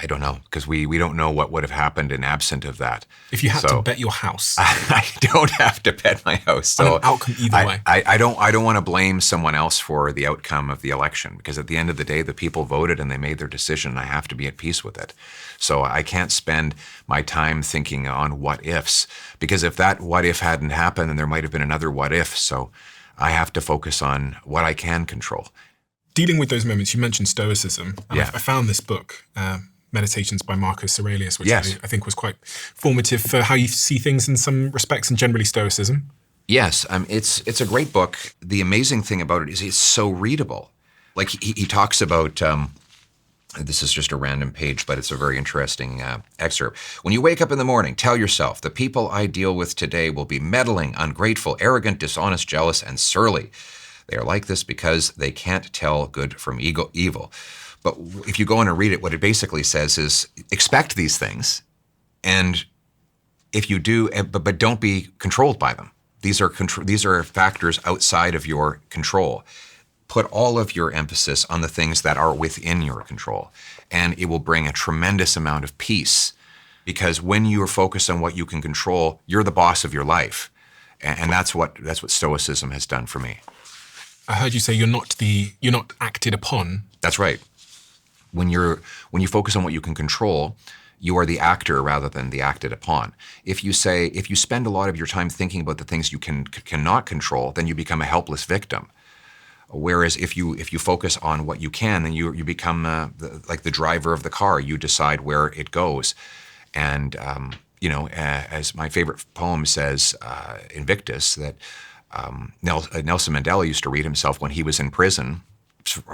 I don't know, because we don't know what would have happened in absent of that. If you had to bet your house. I don't have to bet my house. So on an outcome either way. I don't want to blame someone else for the outcome of the election, because at the end of the day, the people voted and they made their decision, and I have to be at peace with it. So I can't spend my time thinking on what ifs, because if that what if hadn't happened, then there might have been another what if. So I have to focus on what I can control. Dealing with those moments, you mentioned Stoicism. Yeah. I found this book, Meditations by Marcus Aurelius, which Yes. I think was quite formative for how you see things in some respects, and generally Stoicism. Yes, it's a great book. The amazing thing about it is it's so readable. Like he talks about, this is just a random page, but it's a very interesting excerpt. When you wake up in the morning, tell yourself, the people I deal with today will be meddling, ungrateful, arrogant, dishonest, jealous, and surly. They are like this because they can't tell good from evil. But if you go on and read it, what it basically says is expect these things, and if you do, but don't be controlled by them. These are factors outside of your control. Put all of your emphasis on the things that are within your control, and it will bring a tremendous amount of peace, because when you are focused on what you can control, you're the boss of your life, and that's what Stoicism has done for me. I heard you say you're not acted upon. That's right. When you focus on what you can control, you are the actor rather than the acted upon. If you spend a lot of your time thinking about the things you cannot control, then you become a helpless victim. Whereas if you focus on what you can, then you become like the driver of the car. You decide where it goes. And as my favorite poem says, Invictus, that Nelson Mandela used to read himself when he was in prison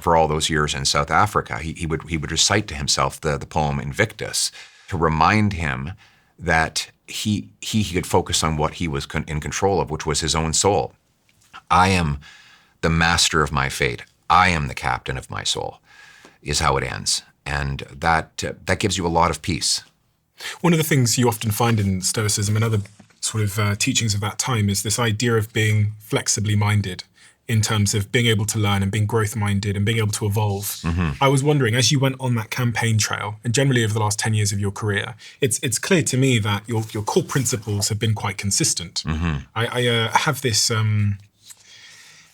for all those years in South Africa. He would recite to himself the poem Invictus to remind him that he could focus on what he was in control of, which was his own soul. I am the master of my fate. I am the captain of my soul, is how it ends. And that gives you a lot of peace. One of the things you often find in Stoicism and other sort of teachings of that time is this idea of being flexibly minded, in terms of being able to learn and being growth-minded and being able to evolve. Mm-hmm. I was wondering, as you went on that campaign trail, and generally over the last 10 years of your career, it's clear to me that your core principles have been quite consistent. Mm-hmm. I have this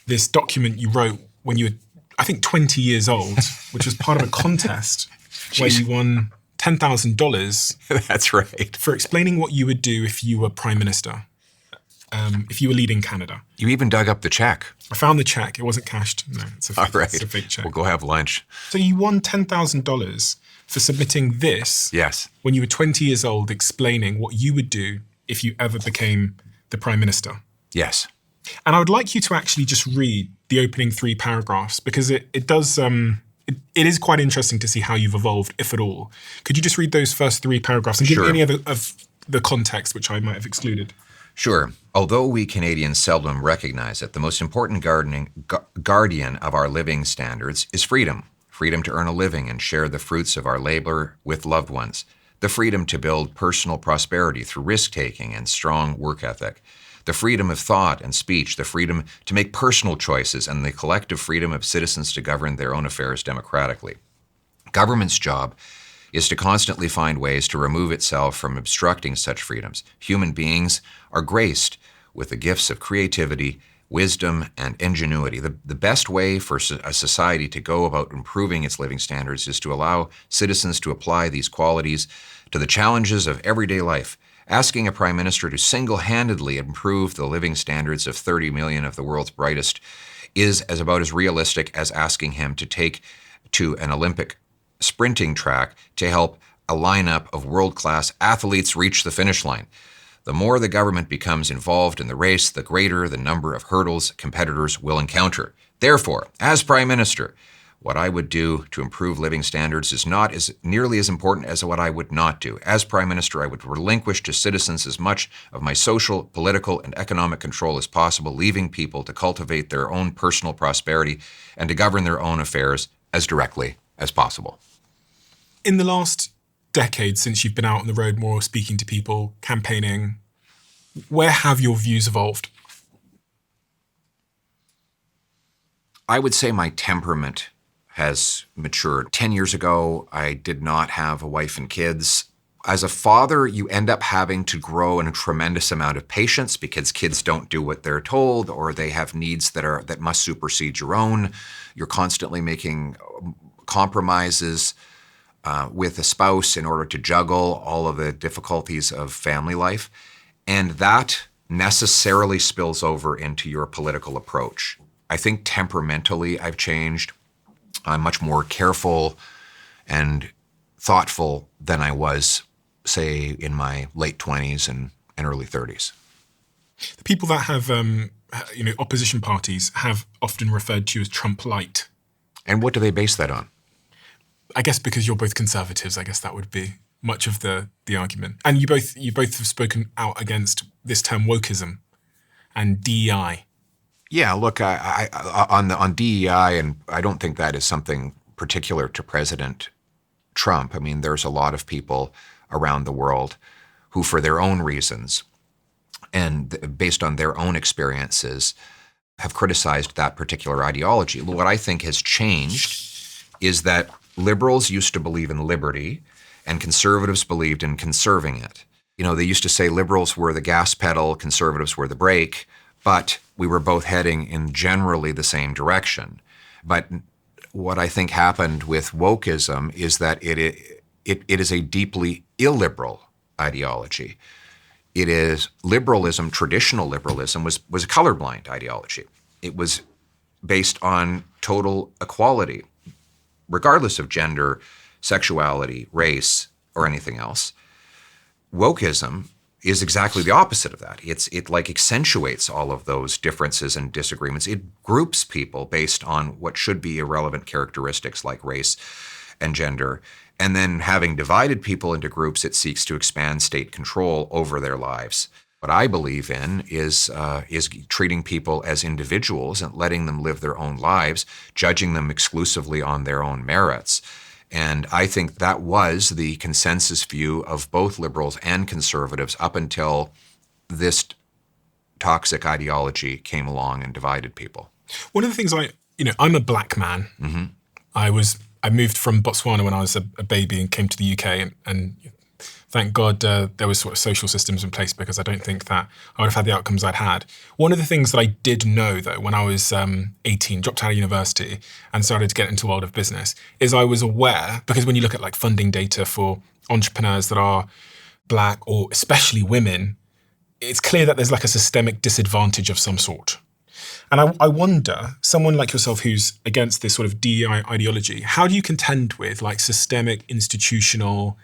this document you wrote when you were, I think, 20 years old, which was part of a contest where you won $10,000. That's right. For explaining what you would do if you were Prime Minister. If you were leading Canada. You even dug up the check. I found the check. It wasn't cashed. No, it's a fake, All right. It's a fake check. We'll go have lunch. So you won $10,000 for submitting this. Yes. When you were 20 years old, explaining what you would do if you ever became the Prime Minister. Yes. And I would like you to actually just read the opening 3 paragraphs, because it does. It is quite interesting to see how you've evolved, if at all. Could you just read those first 3 paragraphs and give me any of the context which I might have excluded? Sure. Although we Canadians seldom recognize it, the most important guardian of our living standards is freedom. Freedom to earn a living and share the fruits of our labor with loved ones. The freedom to build personal prosperity through risk-taking and strong work ethic. The freedom of thought and speech, the freedom to make personal choices, and the collective freedom of citizens to govern their own affairs democratically. Government's job is to constantly find ways to remove itself from obstructing such freedoms. Human beings are graced with the gifts of creativity, wisdom, and ingenuity. The best way for a society to go about improving its living standards is to allow citizens to apply these qualities to the challenges of everyday life. Asking a prime minister to single-handedly improve the living standards of 30 million of the world's brightest is about as realistic as asking him to take to an Olympic sprinting track to help a lineup of world-class athletes reach the finish line. The more the government becomes involved in the race, the greater the number of hurdles competitors will encounter. Therefore, as Prime Minister, what I would do to improve living standards is not nearly as important as what I would not do. As Prime Minister, I would relinquish to citizens as much of my social, political, and economic control as possible, leaving people to cultivate their own personal prosperity and to govern their own affairs as directly as possible. In the last decade, since you've been out on the road more, speaking to people, campaigning, where have your views evolved? I would say my temperament has matured. 10 years ago, I did not have a wife and kids. As a father, you end up having to grow in a tremendous amount of patience because kids don't do what they're told, or they have needs that must supersede your own. You're constantly making compromises with a spouse in order to juggle all of the difficulties of family life. And that necessarily spills over into your political approach. I think temperamentally I've changed. I'm much more careful and thoughtful than I was, say, in my late 20s and early 30s. The people that have, opposition parties have often referred to you as Trump light. And what do they base that on? I guess because you're both conservatives, I guess that would be much of the argument. And you both have spoken out against this term wokeism and DEI. Yeah, look, on DEI, and I don't think that is something particular to President Trump. I mean, there's a lot of people around the world who, for their own reasons and based on their own experiences, have criticized that particular ideology. What I think has changed is that liberals used to believe in liberty and conservatives believed in conserving it. You know, they used to say liberals were the gas pedal, conservatives were the brake, but we were both heading in generally the same direction. But what I think happened with wokeism is that it is a deeply illiberal ideology. It is liberalism, traditional liberalism was a colorblind ideology. It was based on total equality, regardless of gender, sexuality, race, or anything else. Wokeism is exactly the opposite of that. It like accentuates all of those differences and disagreements. It groups people based on what should be irrelevant characteristics like race and gender. And then having divided people into groups, it seeks to expand state control over their lives. What I believe in is treating people as individuals and letting them live their own lives, judging them exclusively on their own merits. And I think that was the consensus view of both liberals and conservatives up until this toxic ideology came along and divided people. One of the things I'm a black man. Mm-hmm. I moved from Botswana when I was a baby and came to the UK, and thank God there was sort of social systems in place, because I don't think that I would have had the outcomes I'd had. One of the things that I did know, though, when I was 18, dropped out of university and started to get into the world of business, is I was aware, because when you look at like funding data for entrepreneurs that are black or especially women, it's clear that there's like a systemic disadvantage of some sort. And I wonder, someone like yourself who's against this sort of DEI ideology, how do you contend with like systemic institutional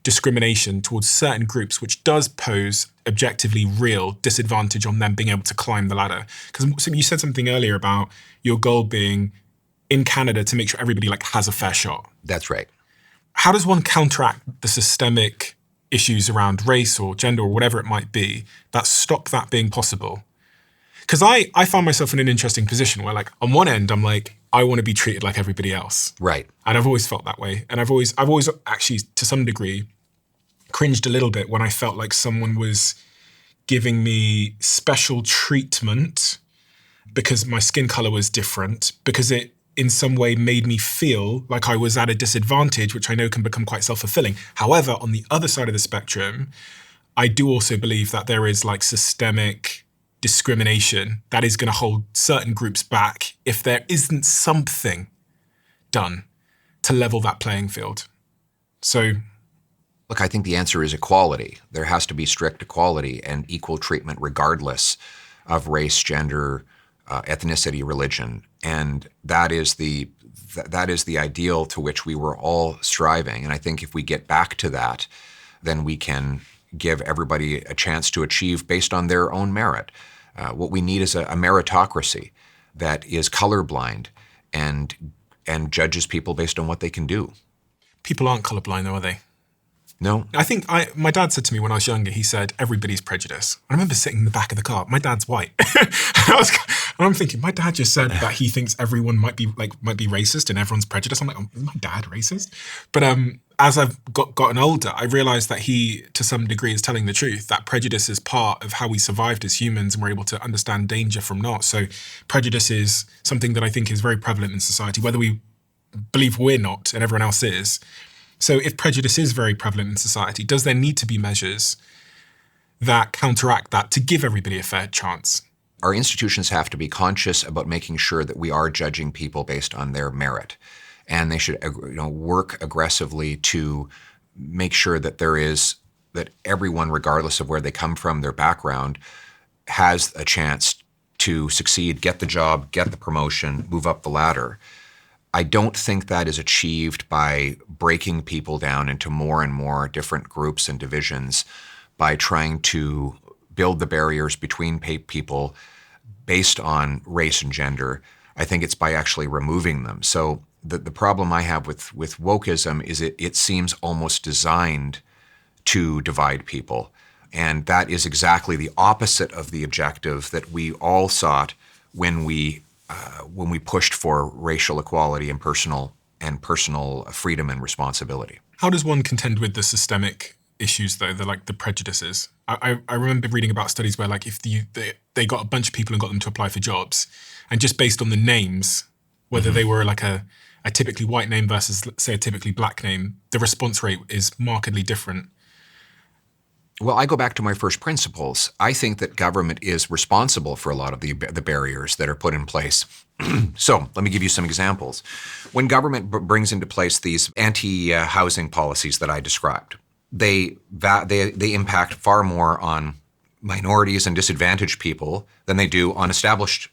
discrimination towards certain groups, which does pose objectively real disadvantage on them being able to climb the ladder? Because you said something earlier about your goal being in Canada to make sure everybody like has a fair shot. That's right. How does one counteract the systemic issues around race or gender or whatever it might be that stop that being possible? Because I found myself in an interesting position where, like, on one end, I'm like, I want to be treated like everybody else. Right. And I've always felt that way. And I've always actually, to some degree, cringed a little bit when I felt like someone was giving me special treatment because my skin color was different, because it in some way made me feel like I was at a disadvantage, which I know can become quite self-fulfilling. However, on the other side of the spectrum, I do also believe that there is like systemic discrimination that is going to hold certain groups back if there isn't something done to level that playing field. So, look, I think the answer is equality. There has to be strict equality and equal treatment regardless of race, gender, ethnicity, religion. And that is the ideal to which we were all striving. And I think if we get back to that, then we can give everybody a chance to achieve based on their own merit. What we need is a meritocracy that is colorblind and judges people based on what they can do. People aren't colorblind, though, are they? No. I think my dad said to me when I was younger, he said, everybody's prejudiced. I remember sitting in the back of the car. My dad's white. and I'm thinking, my dad just said that he thinks everyone might be racist and everyone's prejudiced. I'm like, is my dad racist? But as I've gotten older, I realized that he, to some degree, is telling the truth, that prejudice is part of how we survived as humans and we're able to understand danger from not. So prejudice is something that I think is very prevalent in society, whether we believe we're not and everyone else is. So if prejudice is very prevalent in society, does there need to be measures that counteract that to give everybody a fair chance? Our institutions have to be conscious about making sure that we are judging people based on their merit. And they should work aggressively to make sure that that everyone, regardless of where they come from, their background, has a chance to succeed, get the job, get the promotion, move up the ladder. I don't think that is achieved by breaking people down into more and more different groups and divisions, by trying to build the barriers between people based on race and gender. I think it's by actually removing them. So the problem I have with wokeism is it seems almost designed to divide people. And that is exactly the opposite of the objective that we all sought when we pushed for racial equality and personal freedom and responsibility. How does one contend with the systemic issues, though, the prejudices? I remember reading about studies where, like, if they got a bunch of people and got them to apply for jobs, and just based on the names, whether they were like a typically white name versus, say, a typically black name, the response rate is markedly different. Well, I go back to my first principles. I think that government is responsible for a lot of the barriers that are put in place. So let me give you some examples. When government brings into place these anti-housing policies that I described, they impact far more on minorities and disadvantaged people than they do on established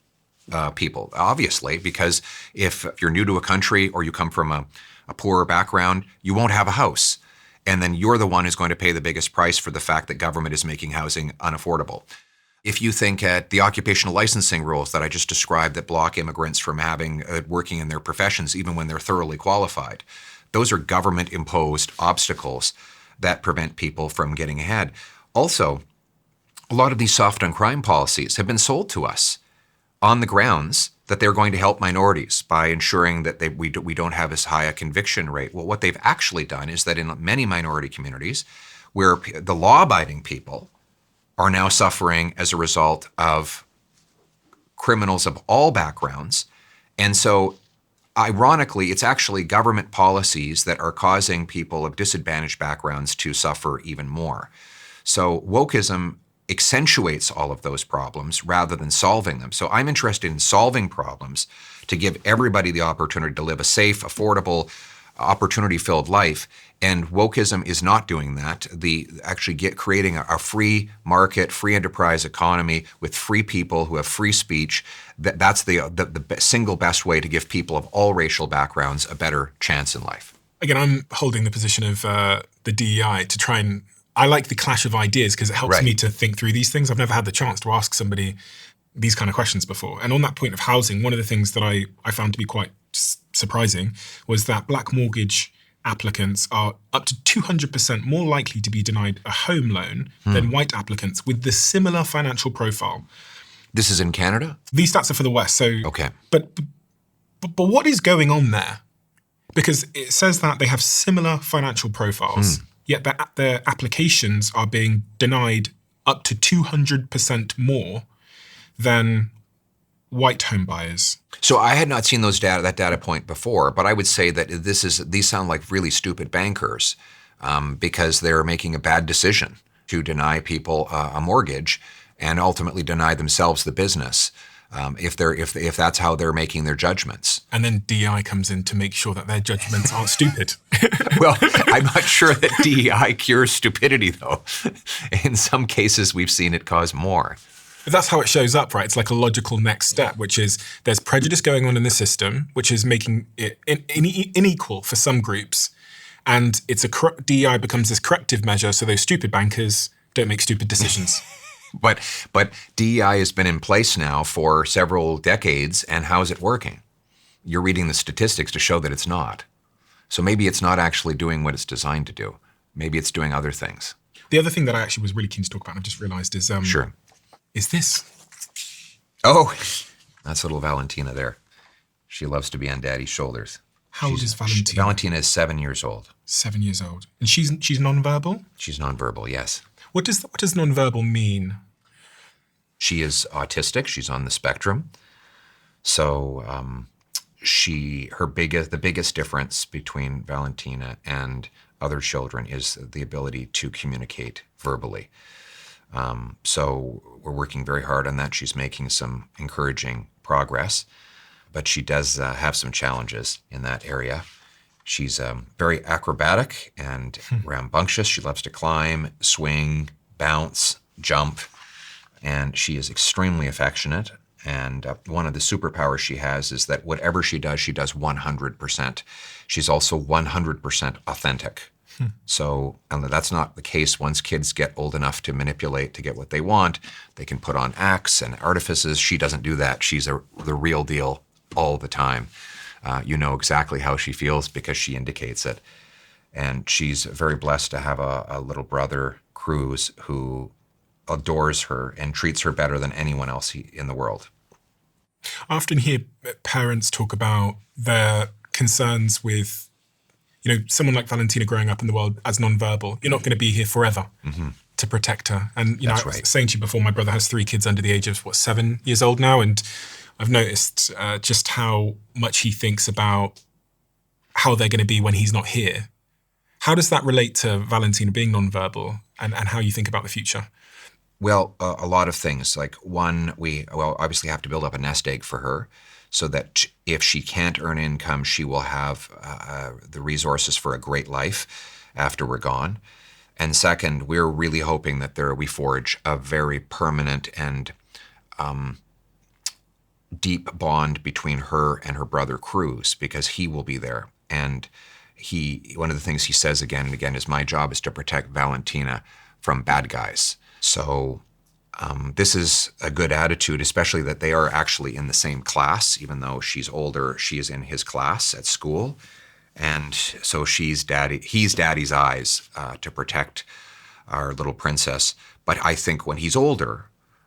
people, obviously, because if you're new to a country or you come from a poorer background, you won't have a house. And then you're the one who's going to pay the biggest price for the fact that government is making housing unaffordable. If you think at the occupational licensing rules that I just described that block immigrants from working in their professions even when they're thoroughly qualified, those are government-imposed obstacles that prevent people from getting ahead. Also, a lot of these soft on crime policies have been sold to us on the grounds that they're going to help minorities by ensuring that we don't have as high a conviction rate. Well, what they've actually done is that in many minority communities where the law-abiding people are now suffering as a result of criminals of all backgrounds. And so, ironically, it's actually government policies that are causing people of disadvantaged backgrounds to suffer even more. So wokeism accentuates all of those problems rather than solving them. So I'm interested in solving problems to give everybody the opportunity to live a safe, affordable, opportunity-filled life. And wokeism is not doing that. Creating a free market, free enterprise economy with free people who have free speech, that's the single best way to give people of all racial backgrounds a better chance in life. Again, I'm holding the position of the DEI to try and I like the clash of ideas because it helps me to think through these things. I've never had the chance to ask somebody these kind of questions before. And on that point of housing, one of the things that I found to be quite surprising was that black mortgage applicants are up to 200% more likely to be denied a home loan than white applicants with the similar financial profile. This is in Canada? These stats are for the West. So, okay. But what is going on there? Because it says that they have similar financial profiles. Yet their applications are being denied up to 200% more than white home buyers. So I had not seen that data point before, but I would say that these sound like really stupid bankers because they're making a bad decision to deny people a mortgage and ultimately deny themselves the business. If that's how they're making their judgments. And then DEI comes in to make sure that their judgments aren't stupid. Well, I'm not sure that DEI cures stupidity, though. In some cases, we've seen it cause more. But that's how it shows up, right? It's like a logical next step, which is there's prejudice going on in the system, which is making it unequal for some groups. And DEI becomes this corrective measure so those stupid bankers don't make stupid decisions. But DEI has been in place now for several decades, and how is it working? You're reading the statistics to show that it's not. So maybe it's not actually doing what it's designed to do. Maybe it's doing other things. The other thing that I actually was really keen to talk about, and I just realized is sure. Is this. Oh, that's little Valentina there. She loves to be on Daddy's shoulders. How old is Valentina? Valentina is 7 years old. 7 years old. And she's nonverbal? She's nonverbal, yes. What does nonverbal mean? She is autistic. She's on the spectrum. So the biggest difference between Valentina and other children is the ability to communicate verbally. So we're working very hard on that. She's making some encouraging progress, but she does have some challenges in that area. She's very acrobatic and rambunctious. She loves to climb, swing, bounce, jump, and she is extremely affectionate. And one of the superpowers she has is that whatever she does 100%. She's also 100% authentic. So that's not the case once kids get old enough to manipulate to get what they want. They can put on acts and artifices. She doesn't do that. She's the real deal all the time. You know exactly how she feels because she indicates it. And she's very blessed to have a little brother, Cruz, who adores her and treats her better than anyone else in the world. I often hear parents talk about their concerns with, someone like Valentina growing up in the world as nonverbal. You're not going to be here forever to protect her. And, I was saying to you before, my brother has 3 kids under the age of, 7 years old now. And I've noticed just how much he thinks about how they're going to be when he's not here. How does that relate to Valentina being nonverbal and how you think about the future? Well, a lot of things. Like one, we obviously have to build up a nest egg for her so that if she can't earn income, she will have the resources for a great life after we're gone. And second, we're really hoping that we forge a very permanent and deep bond between her and her brother Cruz, because he will be there. And one of the things he says again and again is, my job is to protect Valentina from bad guys. So this is a good attitude, especially that they are actually in the same class. Even though she's older, she is in his class at school. And so he's daddy's eyes to protect our little princess. But I think when he's older,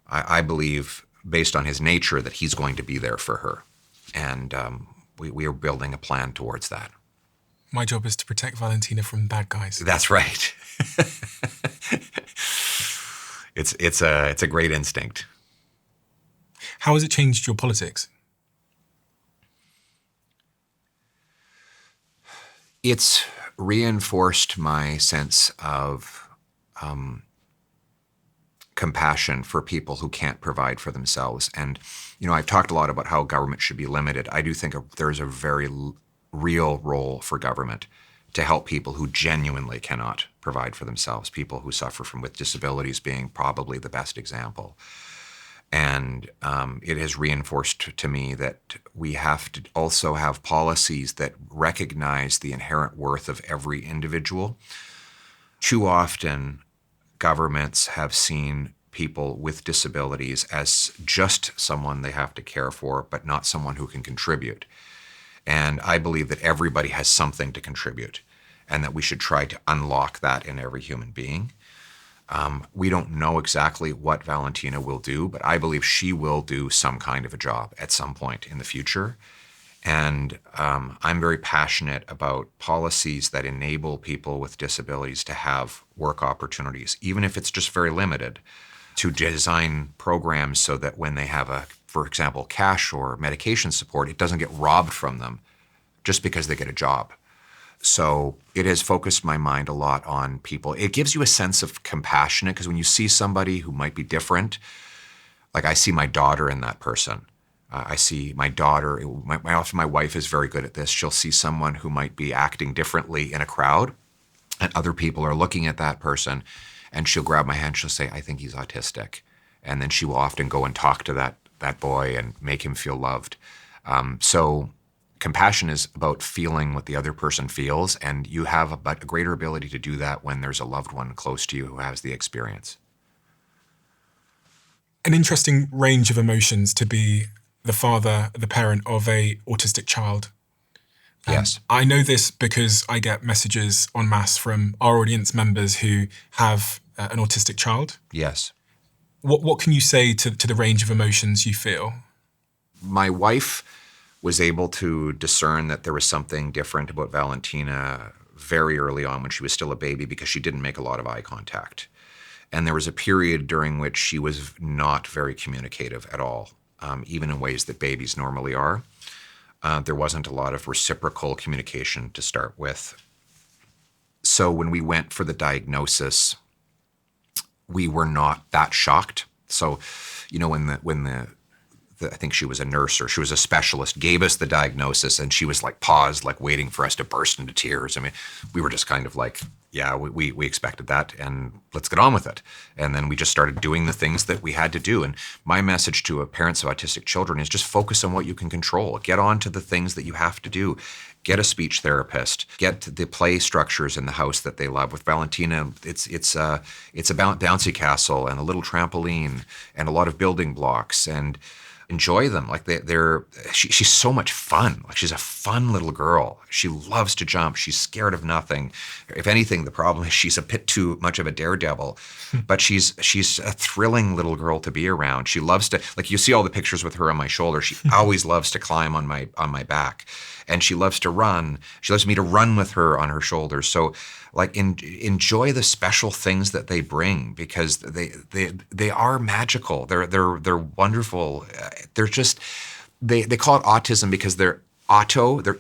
I believe, based on his nature, that he's going to be there for her. And we are building a plan towards that. My job is to protect Valentina from bad guys. That's right. It's a great instinct. How has it changed your politics? It's reinforced my sense of compassion for people who can't provide for themselves. And, I've talked a lot about how government should be limited. I do think there's a very real role for government to help people who genuinely cannot provide for themselves, people who suffer with disabilities being probably the best example. And it has reinforced to me that we have to also have policies that recognize the inherent worth of every individual. Too often, governments have seen people with disabilities as just someone they have to care for, but not someone who can contribute. And I believe that everybody has something to contribute, and that we should try to unlock that in every human being. We don't know exactly what Valentina will do, but I believe she will do some kind of a job at some point in the future. And I'm very passionate about policies that enable people with disabilities to have work opportunities, even if it's just very limited, to design programs so that when they have for example, cash or medication support, it doesn't get robbed from them just because they get a job. So it has focused my mind a lot on people. It gives you a sense of compassion, because when you see somebody who might be different, like I see my daughter in that person. I see my daughter, often my wife is very good at this. She'll see someone who might be acting differently in a crowd, and other people are looking at that person, and she'll grab my hand, she'll say, I think he's autistic. And then she will often go and talk to that boy and make him feel loved. So compassion is about feeling what the other person feels, and you have a greater ability to do that when there's a loved one close to you who has the experience. An interesting range of emotions to be the father, the parent of a autistic child. Yes. I know this because I get messages en masse from our audience members who have an autistic child. Yes. What can you say to the range of emotions you feel? My wife was able to discern that there was something different about Valentina very early on when she was still a baby, because she didn't make a lot of eye contact. And there was a period during which she was not very communicative at all, even in ways that babies normally are. There wasn't a lot of reciprocal communication to start with. So when we went for the diagnosis, we were not that shocked. So, I think she was a nurse or she was a specialist, gave us the diagnosis, and she was like paused, like waiting for us to burst into tears. I mean, we were just kind of like, yeah, we expected that, and let's get on with it. And then we just started doing the things that we had to do. And my message to parents of autistic children is just focus on what you can control. Get on to the things that you have to do. Get a speech therapist. Get the play structures in the house that they love. With Valentina, it's a bouncy castle and a little trampoline and a lot of building blocks, and enjoy them. Like she's so much fun. Like she's a fun little girl. She loves to jump. She's scared of nothing. If anything, the problem is she's a bit too much of a daredevil, but she's a thrilling little girl to be around. She loves to, like you see all the pictures with her on my shoulder. She always loves to climb on my back, and she loves to run. She loves me to run with her on her shoulders. So like enjoy the special things that they bring, because they are magical. They're wonderful. They're just they call it autism because they're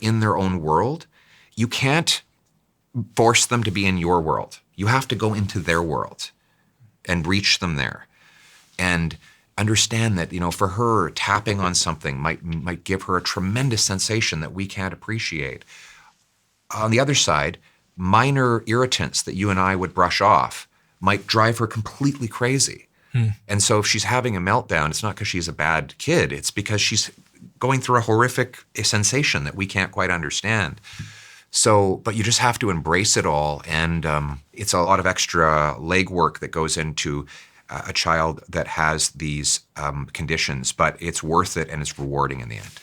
in their own world. You can't force them to be in your world. You have to go into their world and reach them there. And understand that, for her, tapping on something might give her a tremendous sensation that we can't appreciate. On the other side, minor irritants that you and I would brush off might drive her completely crazy. And so if she's having a meltdown, it's not because she's a bad kid. It's because she's going through a horrific sensation that we can't quite understand. So, but you just have to embrace it all. And it's a lot of extra legwork that goes into a child that has these conditions, but it's worth it and it's rewarding in the end.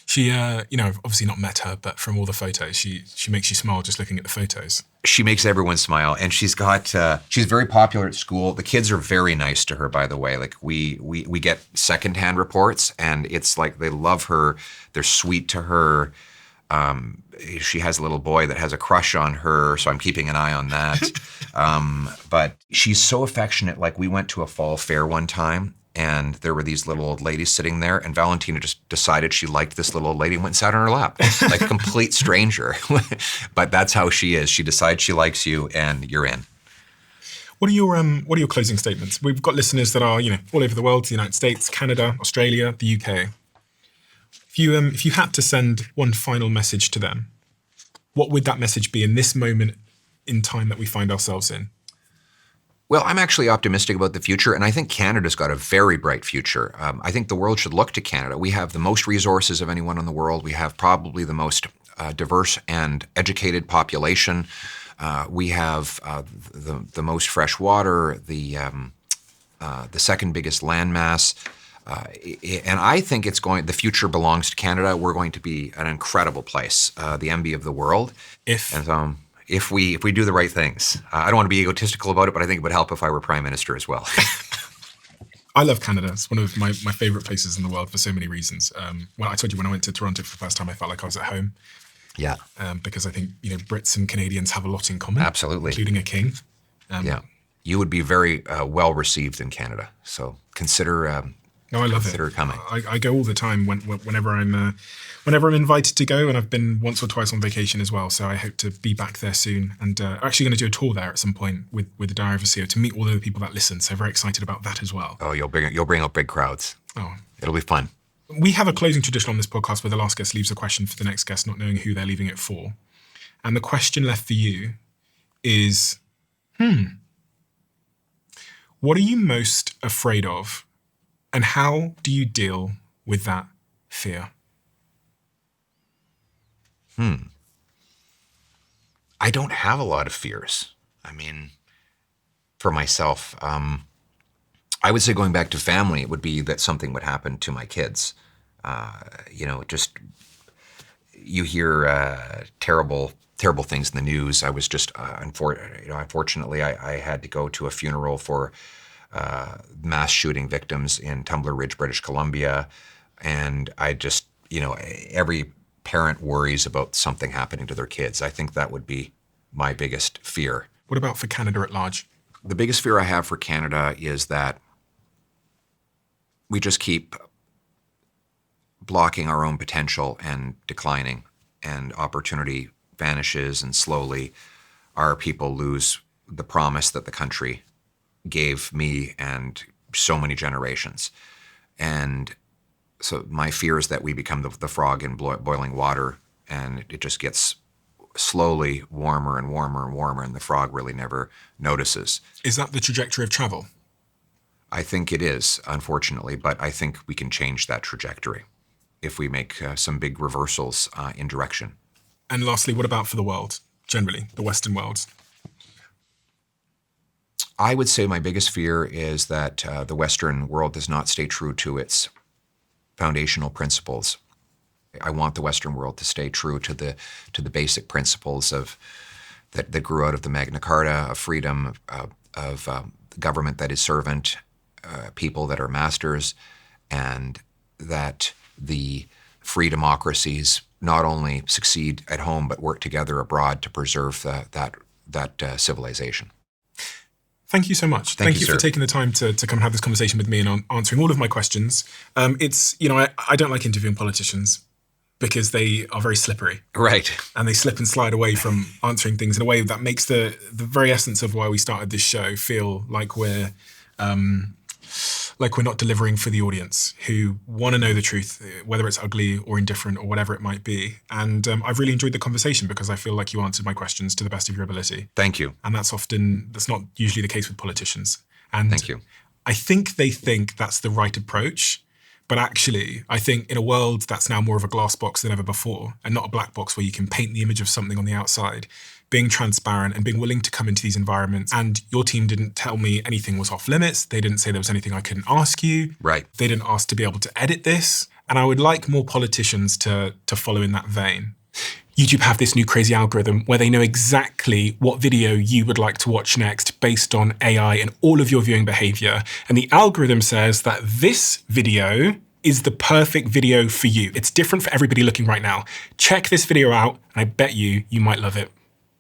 She, obviously not met her, but from all the photos, she makes you smile just looking at the photos. She makes everyone smile, and she's very popular at school. The kids are very nice to her, by the way. Like we get secondhand reports, and it's like they love her. They're sweet to her. She has a little boy that has a crush on her, so I'm keeping an eye on that. But she's so affectionate. Like we went to a fall fair one time, and there were these little old ladies sitting there, and Valentina just decided she liked this little old lady and went and sat on her lap, like a complete stranger. But that's how she is. She decides she likes you, and you're in. What are your closing statements? We've got listeners that are all over the world: the United States, Canada, Australia, the UK. If you had to send one final message to them, what would that message be in this moment in time that we find ourselves in? Well, I'm actually optimistic about the future, and I think Canada's got a very bright future. I think the world should look to Canada. We have the most resources of anyone in the world. We have probably the most diverse and educated population. We have the most fresh water, the second biggest landmass. And I think the future belongs to Canada. We're going to be an incredible place, the envy of the world. If we do the right things. I don't want to be egotistical about it, but I think it would help if I were Prime Minister as well. I love Canada. It's one of my favorite places in the world for so many reasons. I told you when I went to Toronto for the first time, I felt like I was at home. Yeah. Because I think Brits and Canadians have a lot in common. Absolutely. Including a king. Yeah. You would be very well received in Canada. So consider. No, I love consider it. Coming. I go all the time whenever I'm invited to go, and I've been once or twice on vacation as well. So I hope to be back there soon, and I'm actually going to do a tour there at some point with the Diary of a CEO to meet all of the people that listen. So very excited about that as well. Oh, you'll bring out big crowds. Oh, it'll be fun. We have a closing tradition on this podcast where the last guest leaves a question for the next guest, not knowing who they're leaving it for. And the question left for you is, what are you most afraid of? And how do you deal with that fear? I don't have a lot of fears. I mean, for myself, I would say going back to family, it would be that something would happen to my kids. You hear terrible things in the news. I was just, unfortunately, I had to go to a funeral for mass shooting victims in Tumbler Ridge, British Columbia. And I just, every parent worries about something happening to their kids. I think that would be my biggest fear. What about for Canada at large? The biggest fear I have for Canada is that we just keep blocking our own potential and declining, and opportunity vanishes, and slowly our people lose the promise that the country gave me and so many generations. And so my fear is that we become the frog in boiling water, and it just gets slowly warmer and warmer and warmer, and the frog really never notices. Is that the trajectory of travel? I think it is, unfortunately, but I think we can change that trajectory if we make some big reversals in direction. And lastly, what about for the world, generally, the Western world? I would say my biggest fear is that the Western world does not stay true to its foundational principles. I want the Western world to stay true to the basic principles that grew out of the Magna Carta, of freedom, of government that is servant, people that are masters, and that the free democracies not only succeed at home but work together abroad to preserve that civilization. Thank you so much. Thank you for taking the time to come and have this conversation with me and on answering all of my questions. I don't like interviewing politicians because they are very slippery. Right. And they slip and slide away from answering things in a way that makes the very essence of why we started this show feel like we're not delivering for the audience who want to know the truth, whether it's ugly or indifferent or whatever it might be. And I've really enjoyed the conversation because I feel like you answered my questions to the best of your ability. Thank you. And that's not usually the case with politicians. And thank you. I think they think that's the right approach. But actually, I think in a world that's now more of a glass box than ever before, and not a black box where you can paint the image of something on the outside, being transparent and being willing to come into these environments. And your team didn't tell me anything was off limits. They didn't say there was anything I couldn't ask you. Right. They didn't ask to be able to edit this. And I would like more politicians to follow in that vein. YouTube have this new crazy algorithm where they know exactly what video you would like to watch next based on AI and all of your viewing behavior. And the algorithm says that this video is the perfect video for you. It's different for everybody looking right now. Check this video out, and I bet you might love it.